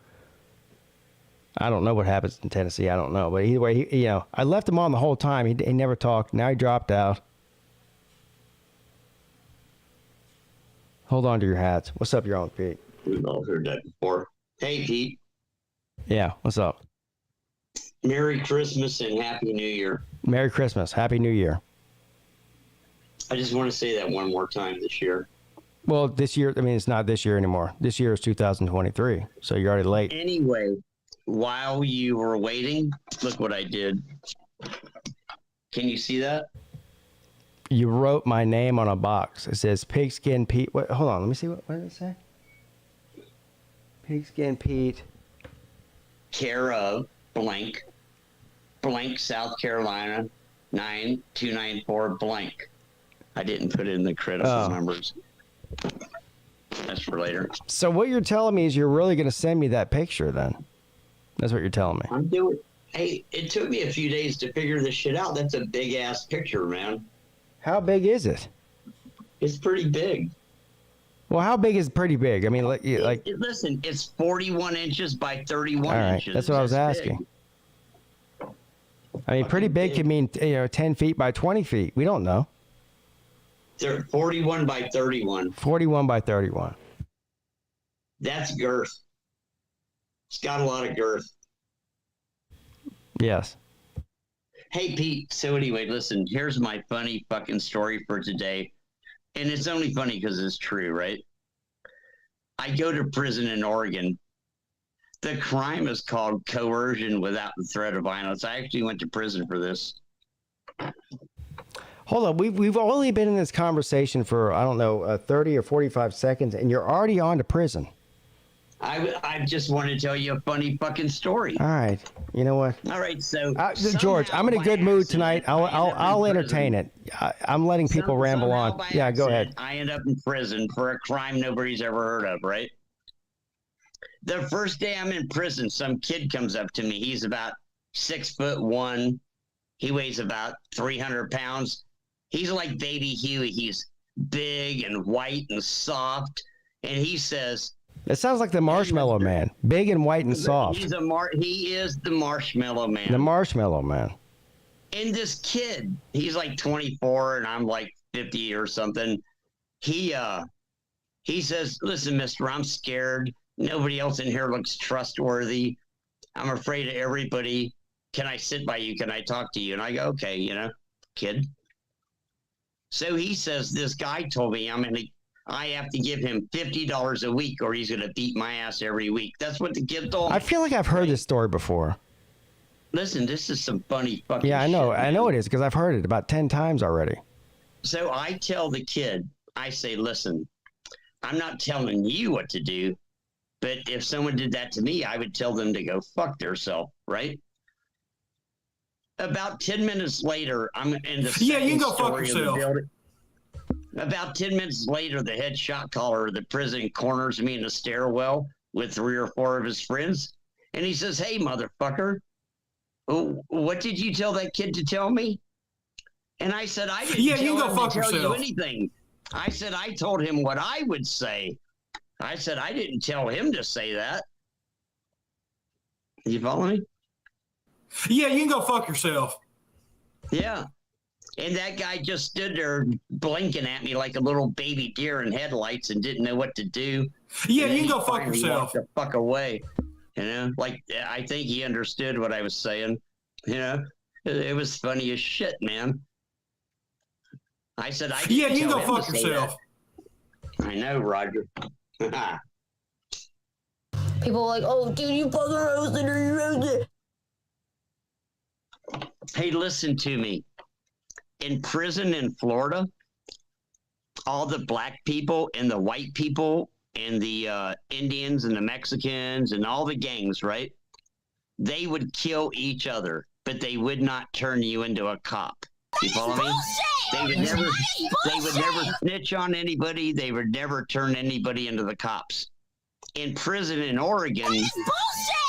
I don't know what happens in Tennessee. I don't know, but either way, I left him on the whole time. He never talked. Now he dropped out. Hold on to your hats. What's up, your own Pete? We've all heard that before. Hey, Pete. Yeah, what's up? Merry Christmas and Happy New Year. Merry Christmas. Happy New Year. I just want to say that one more time this year. Well, this year, I mean, it's not this year anymore. This year is 2023, so you're already late. Anyway, while you were waiting, look what I did. Can you see that? You wrote my name on a box. It says PigskinPeete. Wait, hold on. Let me see. What did it say? PigskinPeete. Care of blank, South Carolina, 9294 blank. I didn't put in the critical numbers. That's for later. So what you're telling me is you're really going to send me that picture then? That's what you're telling me. I'm doing. Hey, it took me a few days to figure this shit out. That's a big ass picture, man. How big is it? It's pretty big. Well, how big is pretty big? I mean, listen, it's 41 inches by 31 all right, inches. that's what I was asking. I mean, pretty big can mean 10 feet by 20 feet. We don't know. They're 41 by 31. 41 by 31. That's girth. It's got a lot of girth. Yes. Hey, Pete. So anyway, listen, here's my funny fucking story for today. And it's only funny because it's true, right? I go to prison in Oregon. The crime is called coercion without the threat of violence. I actually went to prison for this. Hold on. We've only been in this conversation for, I don't know, 30 or 45 seconds, and you're already on to prison. I just want to tell you a funny fucking story. All right. You know what? All right. So George, I'm in a good mood tonight. I'll entertain it. I'm letting people ramble on. Yeah, go ahead. I end up in prison for a crime nobody's ever heard of, right? The first day I'm in prison, some kid comes up to me. He's about 6'1". He weighs about 300 pounds. He's like Baby Huey. He's big and white and soft. And he says, it sounds like the Marshmallow Man. Big and white and soft. He is the Marshmallow Man. The Marshmallow Man. And this kid, he's like 24 and I'm like 50 or something. He says, listen, mister, I'm scared. Nobody else in here looks trustworthy. I'm afraid of everybody. Can I sit by you? Can I talk to you? And I go, okay, kid. So he says, this guy told me I have to give him $50 a week or he's going to beat my ass every week. That's what the kid told me. I feel like I've heard this story before. Listen, this is some funny fucking Yeah, I know. shit, I know it is because I've heard it about 10 times already. So I tell the kid, I say, listen, I'm not telling you what to do, but if someone did that to me, I would tell them to go fuck themselves, right? About 10 minutes later, I'm in the you can go fuck yourself. About 10 minutes later, the head shot caller of the prison corners me in a stairwell with 3 or 4 of his friends. And he says, hey, motherfucker, what did you tell that kid to tell me? And I said, I didn't tell you anything. I said, I told him what I would say. I said, I didn't tell him to say that. You follow me? Yeah, you can go fuck yourself. Yeah. And that guy just stood there blinking at me like a little baby deer in headlights and didn't know what to do. Yeah, you can go fuck yourself. Walked the fuck away. Like I think he understood what I was saying. It was funny as shit, man. I said, I didn't you can tell go him fuck to say yourself. that. I know, Roger. People are like, oh, dude, you fucking roasted or you roasted. Hey, listen to me. In prison in Florida, all the black people and the white people and the Indians and the Mexicans and all the gangs, right? They would kill each other, but they would not turn you into a cop. You follow me? They would never snitch on anybody. They would never turn anybody into the cops. In prison in Oregon,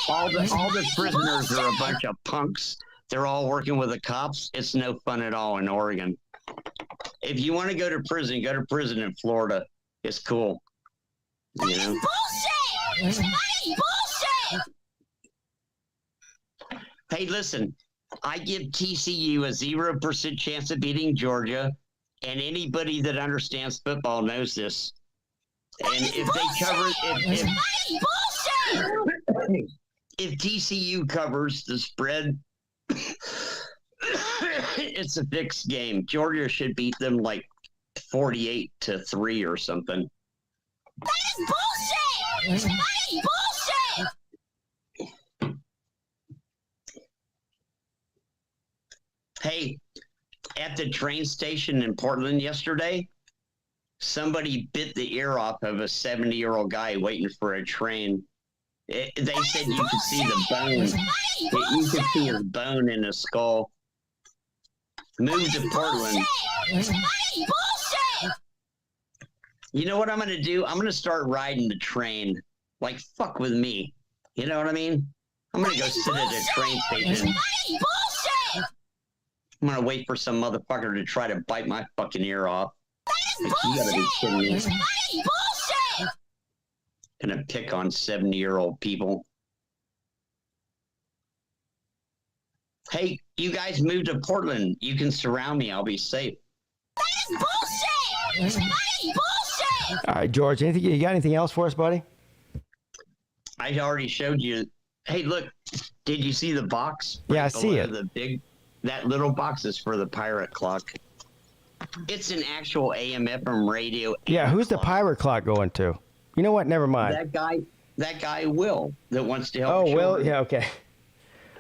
all the prisoners are a bunch of punks. They're all working with the cops. It's no fun at all in Oregon. If you want to go to prison in Florida. It's cool. Bullshit! Bullshit! Hey, listen, I give TCU a 0% chance of beating Georgia, and anybody that understands football knows this. And if they cover, if TCU covers the spread, it's a fixed game. Georgia should beat them like 48-3 or something. That is bullshit! That is bullshit! Hey, at the train station in Portland yesterday, somebody bit the ear off of a 70-year-old guy waiting for a train. They said you could see the bone. You could see his bone in his skull. Move to Portland. You know what I'm going to do? I'm going to start riding the train. Like, fuck with me. You know what I mean? I'm going to go sit at a train station. I'm going to wait for some motherfucker to try to bite my fucking ear off. You gotta be kidding me. Gonna pick on 70-year-old people. Hey, you guys move to Portland. You can surround me. I'll be safe. That is bullshit! That is bullshit! All right, George, you got anything else for us, buddy? I already showed you. Hey, look, did you see the box? Yeah, I see it. That little box is for the pirate clock. It's an actual AM/FM radio. Yeah, who's the pirate clock going to? You know what? Never mind. That guy Will that wants to help. Oh, Will. Yeah, okay.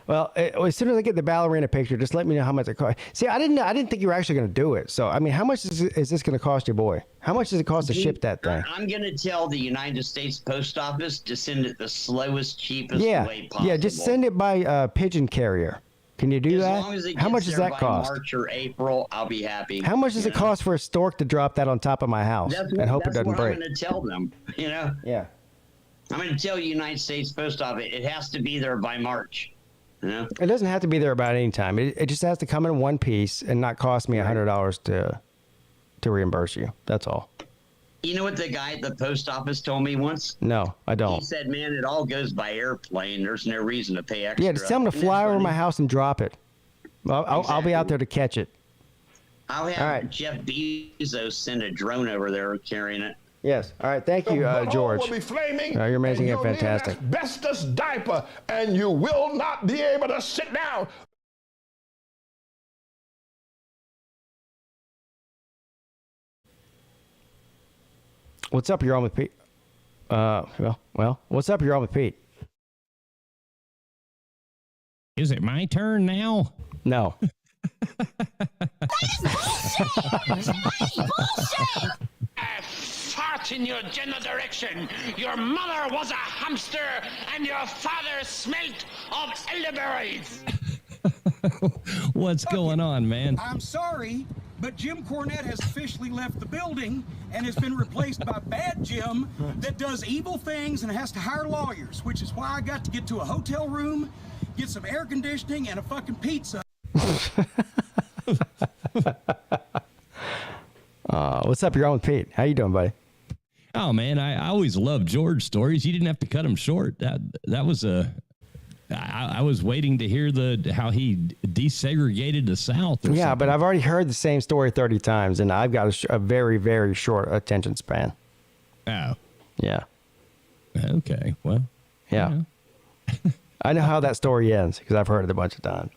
Well, as soon as I get the ballerina picture, just let me know how much it costs. See, I didn't think you were actually going to do it. So, I mean, how much is this going to cost your boy? How much does it cost to ship that thing? I'm going to tell the United States Post Office to send it the slowest, cheapest way possible. Yeah, just send it by pigeon carrier. Can you do that? As long as it How much gets does there that by cost? March or April, I'll be happy. How much does it cost for a stork to drop that on top of my house and hope it doesn't break? That's what I'm going to tell them, you know? Yeah. I'm going to tell United States Post Office it has to be there by March, you know? It doesn't have to be there about any time. It just has to come in one piece and not cost me $100 to reimburse you. That's all. You know what the guy at the post office told me once? No, I don't. He said, man, it all goes by airplane. There's no reason to pay extra. Yeah, just tell them to fly over my house and drop it. I'll be out there to catch it. I'll have Jeff Bezos send a drone over there carrying it. Yes. All right. Thank you, George. Will be flaming, you're amazing and you'll need an fantastic. asbestos diaper, and you will not be able to sit down. What's up? You're on with Pete. Well, what's up? You're on with Pete. Is it my turn now? No. Fart in your general direction. Your mother was a hamster, and your father smelt of elderberries. What's going on, man? I'm sorry, but Jim Cornette has officially left the building and has been replaced by Bad Jim that does evil things and has to hire lawyers, which is why I got to get to a hotel room, get some air conditioning, and a fucking pizza. What's up? You're on with Pete. How you doing, buddy? Oh, man, I always loved George stories. You didn't have to cut them short. That was I was waiting to hear how he desegregated the South. Yeah, something. But I've already heard the same story 30 times, and I've got a very, very short attention span. Oh. Yeah. Okay. Well. Yeah. I know how that story ends because I've heard it a bunch of times.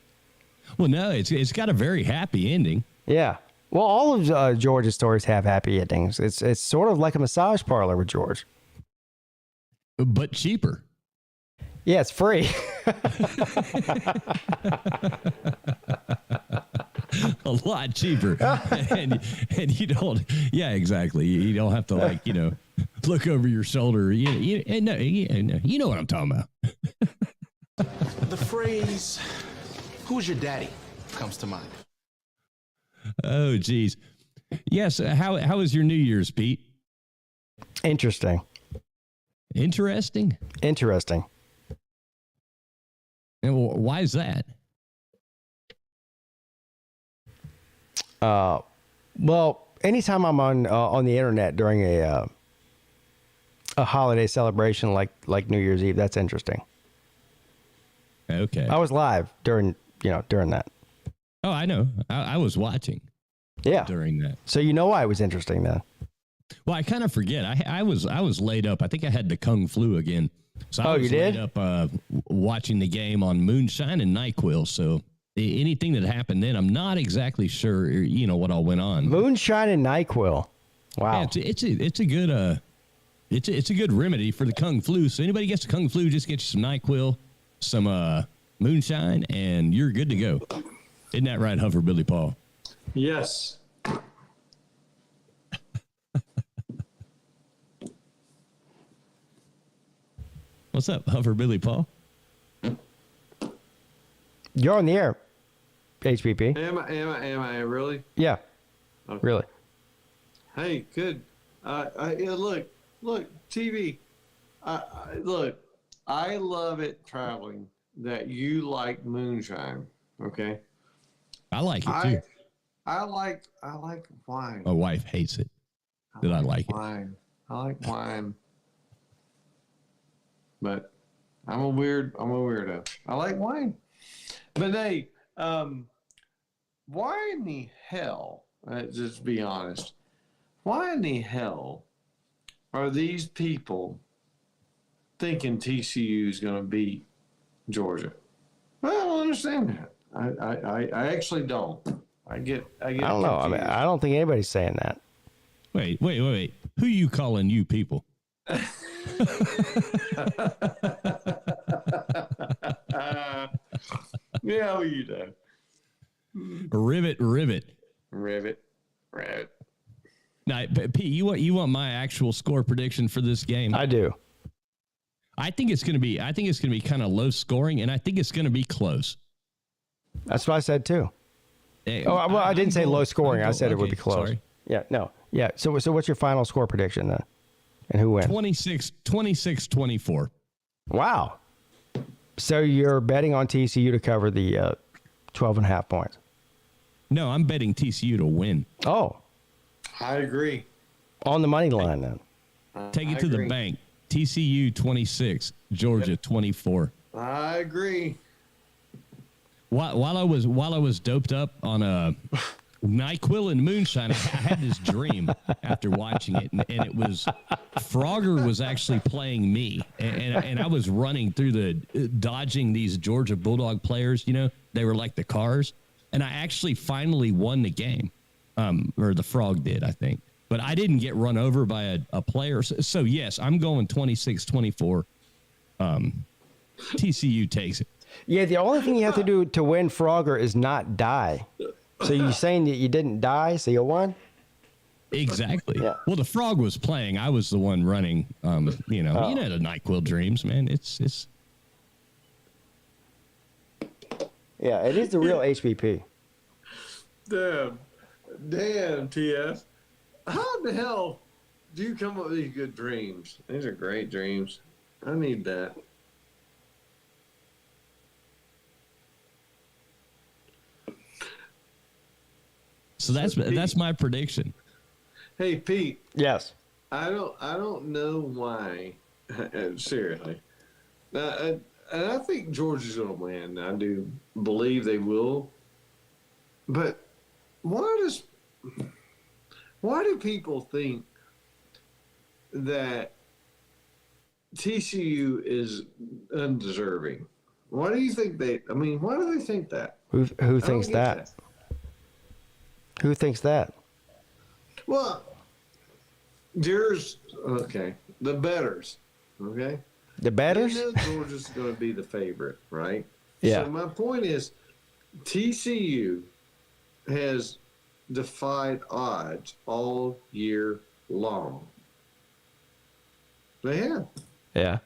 Well, no, it's got a very happy ending. Yeah. Well, all of George's stories have happy endings. It's sort of like a massage parlor with George. But cheaper. Yeah, it's free. A lot cheaper. and you don't, yeah, exactly. You don't have to look over your shoulder. You know what I'm talking about. The phrase, "Who's your daddy?" comes to mind. Oh, geez. Yes. How was your New Year's, Pete? Interesting. Interesting? Interesting. And why is that? Well, anytime I'm on the internet during a holiday celebration like New Year's Eve, that's interesting. Okay. I was live during that. Oh, I know. I was watching. Yeah. During that. So you know why it was interesting then? Well, I kind of forget. I was laid up. I think I had the Kung flu again. So I was laid up watching the game on moonshine and NyQuil. So anything that happened then, I'm not exactly sure, what all went on. Moonshine and NyQuil. Wow. Yeah, it's a good remedy for the Kung flu. So anybody gets the Kung flu, just get you some NyQuil, some moonshine, and you're good to go. Isn't that right, Hover Billy Paul? Yes. What's up, Hover Billy Paul? You're on the air, HPP. Am I really? Yeah. Okay. Really. Hey, good. Yeah, look, TV. Look, I love it traveling that you like moonshine. Okay. I like it too. I like wine. My wife hates it. That I like wine. I like wine. But I'm a weirdo. I like wine. But hey, why in the hell, just be honest, why in the hell are these people thinking TCU is going to beat Georgia? I don't understand that. I actually don't. I get I don't know. I mean, I don't think anybody's saying that. Wait. Who you calling you people? Yeah, well, you do. Rivet. Now, Pete, you want my actual score prediction for this game? I do. I think it's going to be kind of low scoring, and I think it's going to be close. That's what I said too. Hey, I didn't say low scoring. I said it would be close. Sorry. Yeah. No. Yeah. So what's your final score prediction then? And who wins? 26-24. Wow. So you're betting on TCU to cover the 12.5 points? No, I'm betting TCU to win. Oh. I agree. On the money line then. Take it to the bank. TCU 26, Georgia 24. I agree. While I was doped up on NyQuil and moonshine, I had this dream after watching it, and it was Frogger was actually playing me, and I was running through dodging these Georgia Bulldog players. They were like the cars, and I actually finally won the game, or the Frog did, I think. But I didn't get run over by a player. So yes, I'm going 26-24. TCU takes it. Yeah, the only thing you have to do to win Frogger is not die. So you're saying that you didn't die, so you won? Exactly. Yeah. Well, the Frog was playing. I was the one running. The NyQuil dreams, man. It's. Yeah, it is the real HBP. Damn, TS. How in the hell do you come up with these good dreams? These are great dreams. I need that. So that's my prediction. Hey, Pete. Yes. I don't know why. Seriously. And I think Georgia's going to win. I do believe they will. But why do people think that TCU is undeserving? Why do you think why do they think that? Who thinks that? Who thinks that? Well, the bettors, okay? The bettors? They know Georgia's going to be the favorite, right? Yeah. So my point is, TCU has defied odds all year long. They have. Yeah.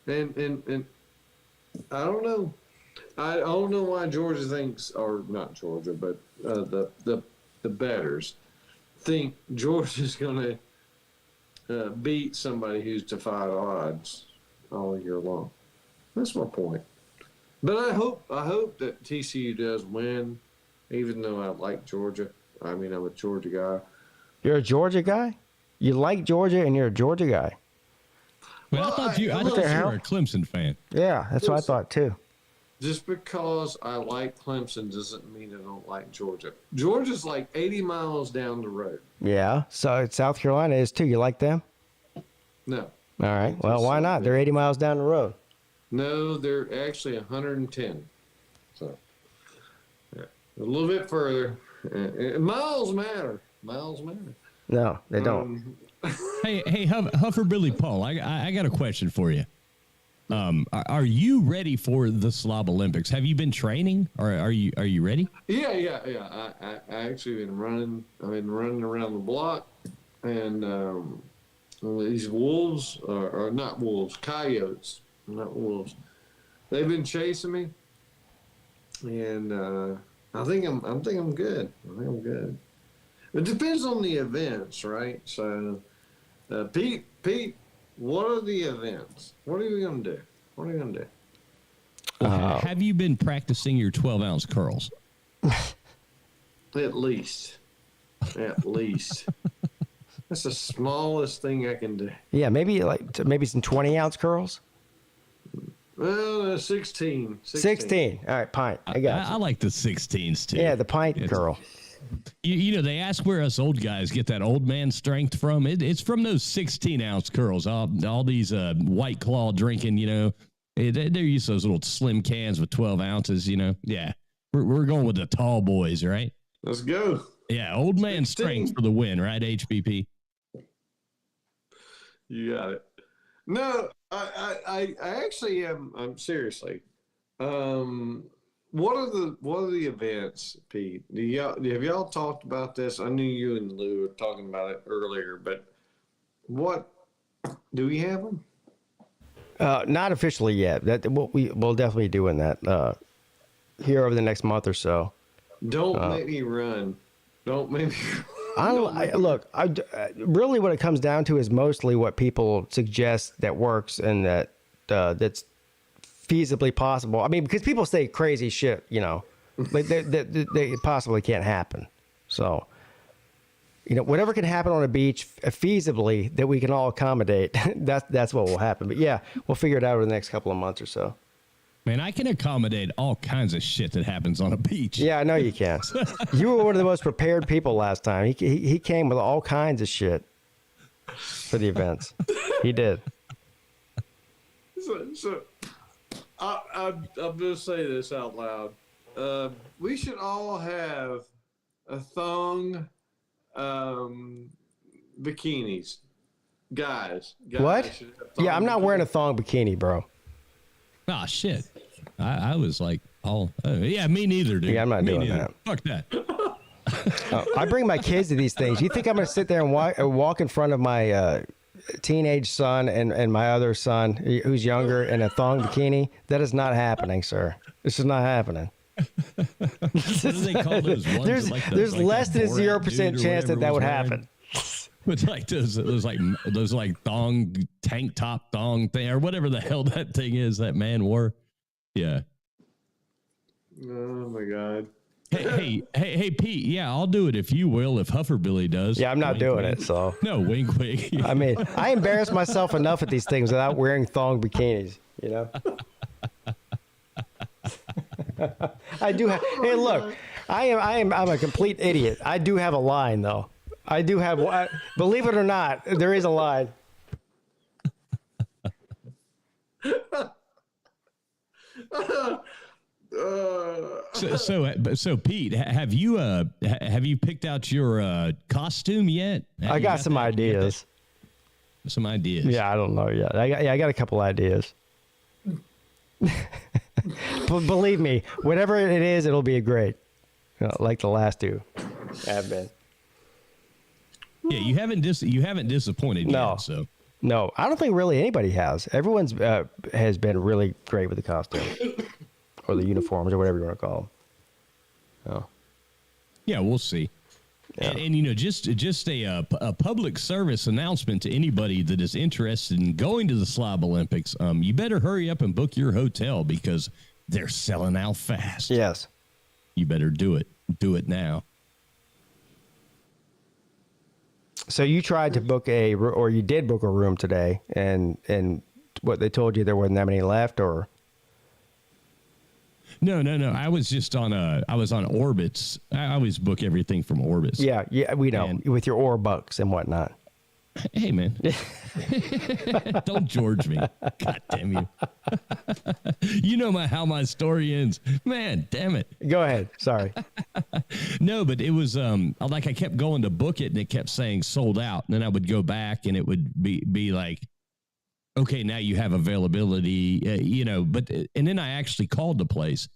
And I don't know. I don't know why Georgia thinks, or not Georgia, but the bettors think Georgia's going to beat somebody who's defied odds all year long. That's my point. But I hope that TCU does win, even though I like Georgia. I mean, I'm a Georgia guy. You're a Georgia guy? You like Georgia and you're a Georgia guy? Well, I thought you were a Clemson fan. Yeah, that's what I thought too. Just because I like Clemson doesn't mean I don't like Georgia. Georgia's like 80 miles down the road. Yeah, so South Carolina is too. You like them? No. All right. Well, why not? They're 80 miles down the road. No, they're actually 110. So, yeah, a little bit further. Miles matter. Miles matter. No, they don't. Hey, Hufferbilly Paul, I got a question for you. Are you ready for the Slab Olympics? Have you been training, or are you ready? Yeah. I actually been running. I've been running around the block, and these wolves are not wolves, coyotes, not wolves. They've been chasing me, and I think I'm good. I think I'm good. It depends on the events, right? So, Pete, what are the events? What are you going to do? What are you going to do? Well, have you been practicing your 12-ounce curls? At least. That's the smallest thing I can do. Yeah, maybe some 20-ounce curls. Well, 16. 16. All right, pint. I got you. I like the 16s too. Yeah, the pint curl. You know, they ask where us old guys get that old man strength from. It's from those 16-ounce curls. All these White Claw drinking, you know, they're used to those little slim cans with 12 ounces, you know. Yeah, we're going with the tall boys, right? Let's go. Yeah, old man 16. Strength for the win, right, HBP? You got it. No, I actually am. I'm seriously. What are the events, Pete? Have y'all talked about this? I knew you and Lou were talking about it earlier, but what do we have them? Not officially yet. We'll definitely be doing that here over the next month or so. Don't make me run. Don't make me. Really what it comes down to is mostly what people suggest that works and that's feasibly possible. I mean, because people say crazy shit, you know, like they possibly can't happen. So, you know, whatever can happen on a beach feasibly that we can all accommodate, that's what will happen. But yeah, we'll figure it out over the next couple of months or so. Man, I can accommodate all kinds of shit that happens on a beach. Yeah, I know you can. You were one of the most prepared people last time. He came with all kinds of shit for the events. He did. So I'm going to say this out loud. We should all have a thong bikinis. Guys what? Yeah, I'm not wearing a thong bikini, bro. Oh, shit. I was like, yeah, me neither, dude. Yeah, I'm not doing that. Fuck that. I bring my kids to these things. You think I'm going to sit there and walk in front of my teenage son and my other son who's younger in a thong bikini? That is not happening, sir. This is not happening. What do they call those ones? There's less than a 0% chance that would happen. With like those thong tank top thong thing or whatever the hell that thing is that man wore. Yeah. Oh my God. Hey, Pete. Yeah, I'll do it if you will. If Hufferbilly does. Yeah, I'm not doing it. So no, wink, wink. I mean, I embarrass myself enough at these things without wearing thong bikinis. You know. I do have. Hey, look, I'm a complete idiot. I do have a line though. I do have. Believe it or not, there is a line. So Pete, have you picked out your costume yet? I got some ideas. Some ideas. Yeah, I don't know yet. I got a couple ideas. But believe me, whatever it is, it'll be great. Like the last two have been. Yeah, you haven't disappointed yet. So no, I don't think really anybody has. Everyone's has been really great with the costumes or the uniforms or whatever you want to call them. Oh, yeah, we'll see. Yeah. And you know, just a public service announcement to anybody that is interested in going to the Slab Olympics. You better hurry up and book your hotel because they're selling out fast. Yes, you better do it. Do it now. So you tried to book or you did book a room today, and what they told you there wasn't that many left, or? No. I was just on Orbitz. I always book everything from Orbitz. Yeah, we know with your Orbucks and whatnot. Hey, man. Don't George me. God damn you. You know how my story ends. Man, damn it. Go ahead. Sorry. No, but it was like I kept going to book it and it kept saying sold out. And then I would go back and it would be like, okay, now you have availability, but and then I actually called the place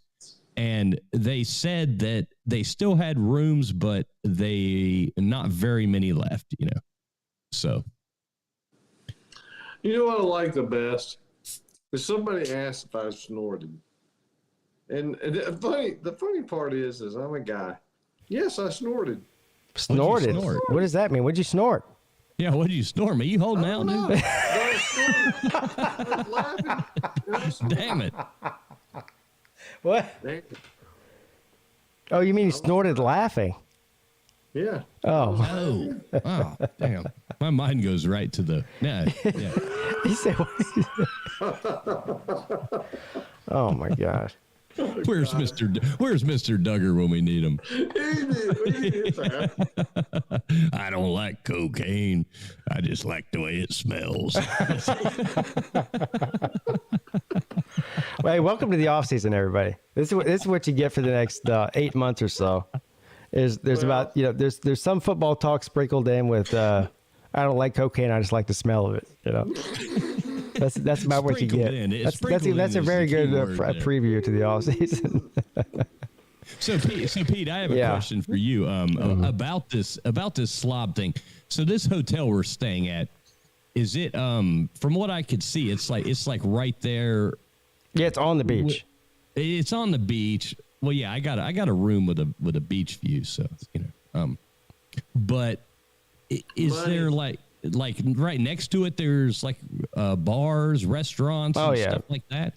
and they said that they still had rooms, but not very many left, So, You know what I like the best? Is somebody asked if I snorted. And the funny part is I'm a guy. Yes, I snorted. Snorted? What does that mean? What'd you snort? Yeah, what did you snort? Me? You holding out, dude? I was laughing. Damn it. What? Oh, you mean you snorted laughing? Yeah. Oh. Oh, damn. My mind goes right to the. Yeah. He said, oh, my gosh. Where's Mr. Duggar when we need him? I don't like cocaine. I just like the way it smells. Well, hey, welcome to the off season, everybody. This is what you get for the next 8 months or so. There's some football talk sprinkled in with I don't like cocaine. I just like the smell of it. That's about what you get. That's a very good preview to the off season. So Pete, I have a question for you about this slob thing. So this hotel we're staying at, is it from what I could see, it's like right there. Yeah, it's on the beach. It's on the beach. Well, yeah, I got a room with a beach view, so but is there like right next to it? There's like bars, restaurants, and stuff like that.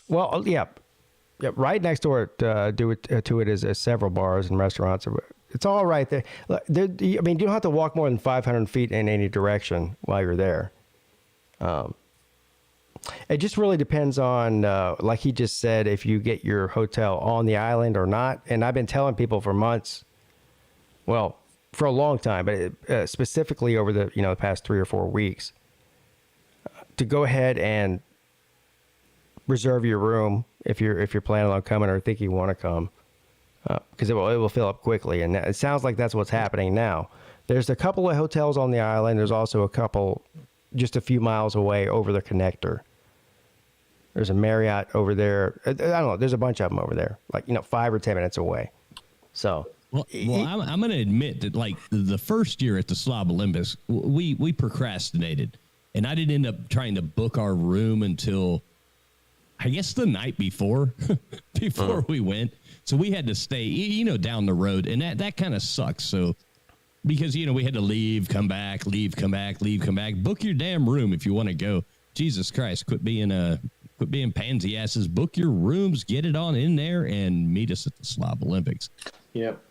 Well, yeah. Right next door to it is several bars and restaurants. It's all right there. You don't have to walk more than 500 feet in any direction while you're there. It just really depends on, like he just said, if you get your hotel on the island or not. And I've been telling people for months, well, for a long time, but specifically over the the past 3 or 4 weeks, to go ahead and reserve your room if you're planning on coming or think you want to come, because it will fill up quickly. And it sounds like that's what's happening now. There's a couple of hotels on the island. There's also a couple just a few miles away over the connector. There's a Marriott over there. I don't know. There's a bunch of them over there, 5 or 10 minutes away. So, well, I'm going to admit that, like, the first year at the Slab Olympics, we procrastinated, and I didn't end up trying to book our room until, I guess, the night before we went. So we had to stay, down the road, and that kind of sucks. So, because we had to leave, come back, book your damn room if you want to go. Jesus Christ, quit being pansy asses. Book your rooms, get it on in there, and meet us at the Slab Olympics. Yep.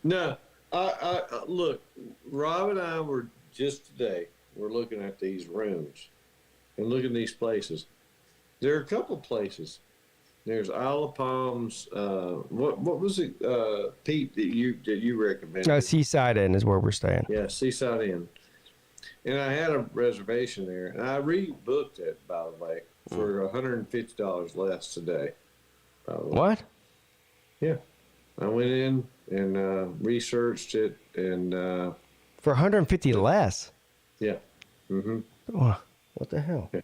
No, I look, Rob and I were just today, we're looking at these rooms and looking at these places. There are a couple places. There's Isle of Palms. What was it, Pete, that you recommended? Seaside Inn is where we're staying. Yeah, Seaside Inn. And I had a reservation there, and I rebooked it, by the way, for $150 less today. What? Yeah. I went in and researched it, and for $150 less? Yeah. Mm-hmm. Oh, what the hell? Yeah.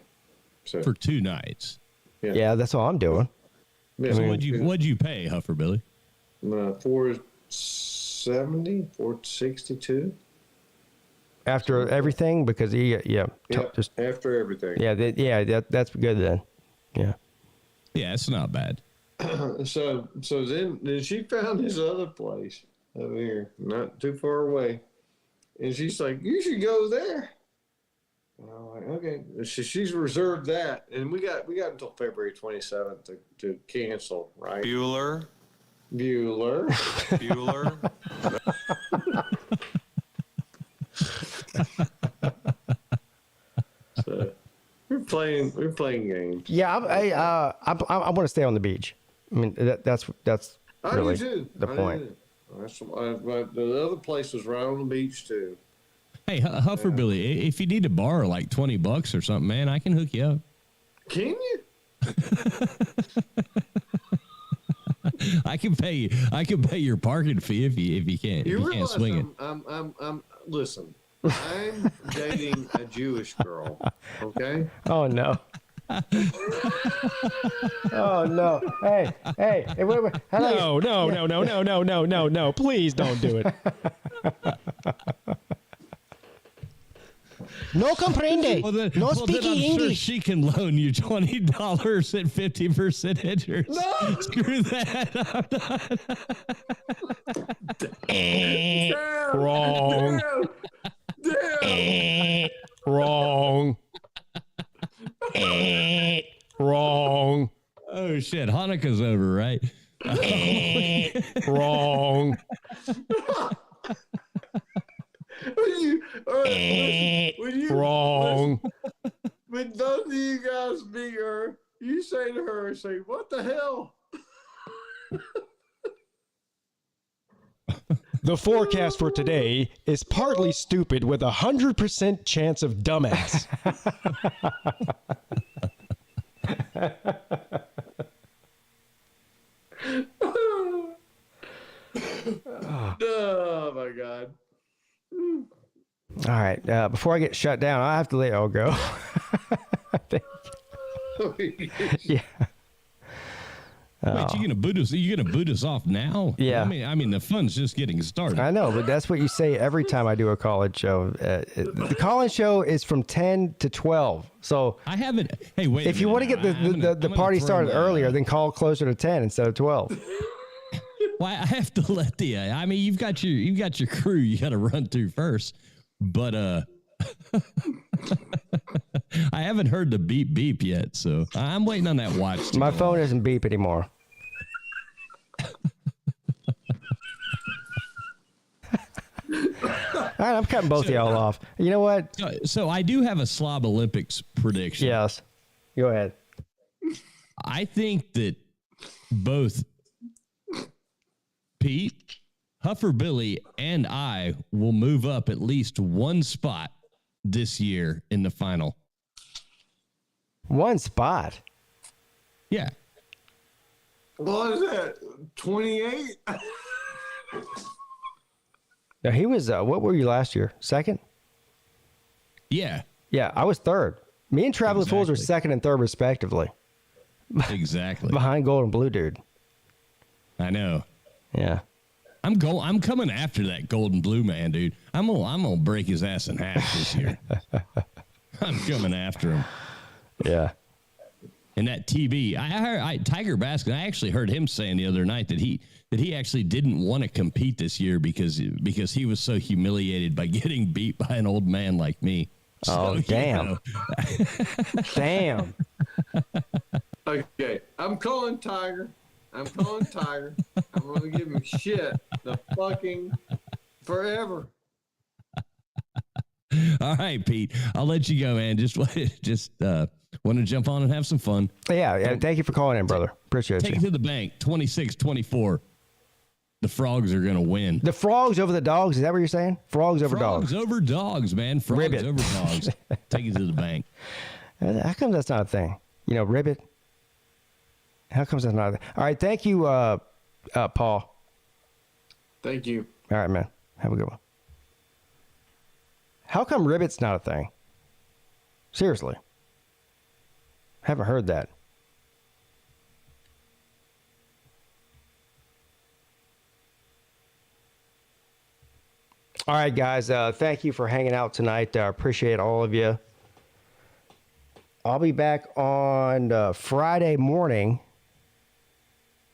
So, for 2 nights. Yeah, that's all I'm doing. Yeah. So what'd you pay, Huffer Billy? $470, $462. After everything, because just after everything. Yeah, that's good then. Yeah. Yeah, it's not bad. So then she found this other place over here, not too far away, and she's like, "You should go there." And I'm like, "Okay." She's reserved that, and we got until February 27th to cancel, right? Bueller. So we're playing games. Yeah, I want to stay on the beach. I mean, that's really the point. The other place was right on the beach too. Hey, Hufferbilly, if you need to borrow like $20 or something, man, I can hook you up. Can you? I can pay you. I can pay your parking fee if you can't. You if you can't realize swing it. I'm listen. I'm dating a Jewish girl. Okay. Oh no. Oh no! Hey, wait! No! Please don't do it. No comprende. No speaking then I'm English. sure she can loan you $20 at 50% interest. No! Screw that. Wrong. Damn. Wrong. Wrong. Oh shit! Hanukkah's over, right? Wrong. Wrong. When both of you guys meet her, you say to her, say, "What the hell?" The forecast for today is partly stupid with 100% chance of dumbass. Oh my God. All right. Before I get shut down, I have to let y'all go. Yeah. Wait, you gonna boot us? You gonna boot us off now? Yeah. I mean, the fun's just getting started. I know, but that's what you say every time I do a college show. The college show is from 10 to 12. So I haven't. Hey, wait. If you want to get the party started earlier, then call closer to 10 instead of 12. Well, I have to let the. I mean, you've got your crew you got to run through first, but I haven't heard the beep beep yet, so I'm waiting on that watch. My phone doesn't beep anymore. All right, I'm cutting both of y'all off. You know what? So I do have a Slab Olympics prediction. Yes. Go ahead. I think that both Peete, Hufferbilly, and I will move up at least one spot this year in the final. One spot? Yeah. What is that? 28? Now, he was, what were you last year? Second? Yeah. Yeah, I was third. Me and Traveling Fools were second and third, respectively. Exactly. Behind Gold and Blue Dude. I know. Yeah. I'm coming after that Gold and Blue man, dude. I'm gonna break his ass in half this year. I'm coming after him. Yeah. And that TB, I heard Tiger Baskin. I actually heard him saying the other night that he actually didn't want to compete this year because he was so humiliated by getting beat by an old man like me. Oh, So, damn. Damn. Okay, I'm calling Tiger. I'm going to give him shit the fucking forever. All right, Pete. I'll let you go, man. Just want to jump on and have some fun. Yeah. Thank you for calling in, brother. Appreciate Take you. it to the bank. 26-24. The Frogs are going to win. The Frogs over the Dogs? Is that what you're saying? Frogs over Dogs. Frogs over Dogs, man. Frogs Ribbit. over Dogs. Take it to the bank. How come that's not a thing? Ribbit? How come that's not a thing? All right. Thank you, Paul. Thank you. All right, man. Have a good one. How come Ribbit's not a thing? Seriously. Haven't heard that. All right, guys. Thank you for hanging out tonight. Appreciate all of you. I'll be back on Friday morning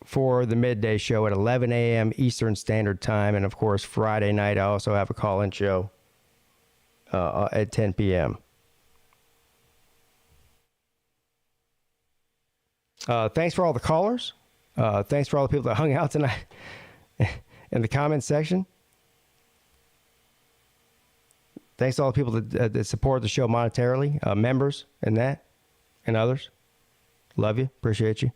for the midday show at 11 a.m. Eastern Standard Time. And, of course, Friday night, I also have a call-in show at 10 p.m. Thanks for all the callers. Thanks for all the people that hung out tonight in the comments section. Thanks to all the people that support the show monetarily, members and others. Love you. Appreciate you.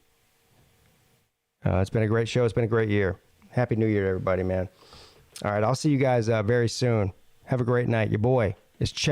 It's been a great show. It's been a great year. Happy New Year to everybody, man. All right. I'll see you guys very soon. Have a great night. Your boy is Chad.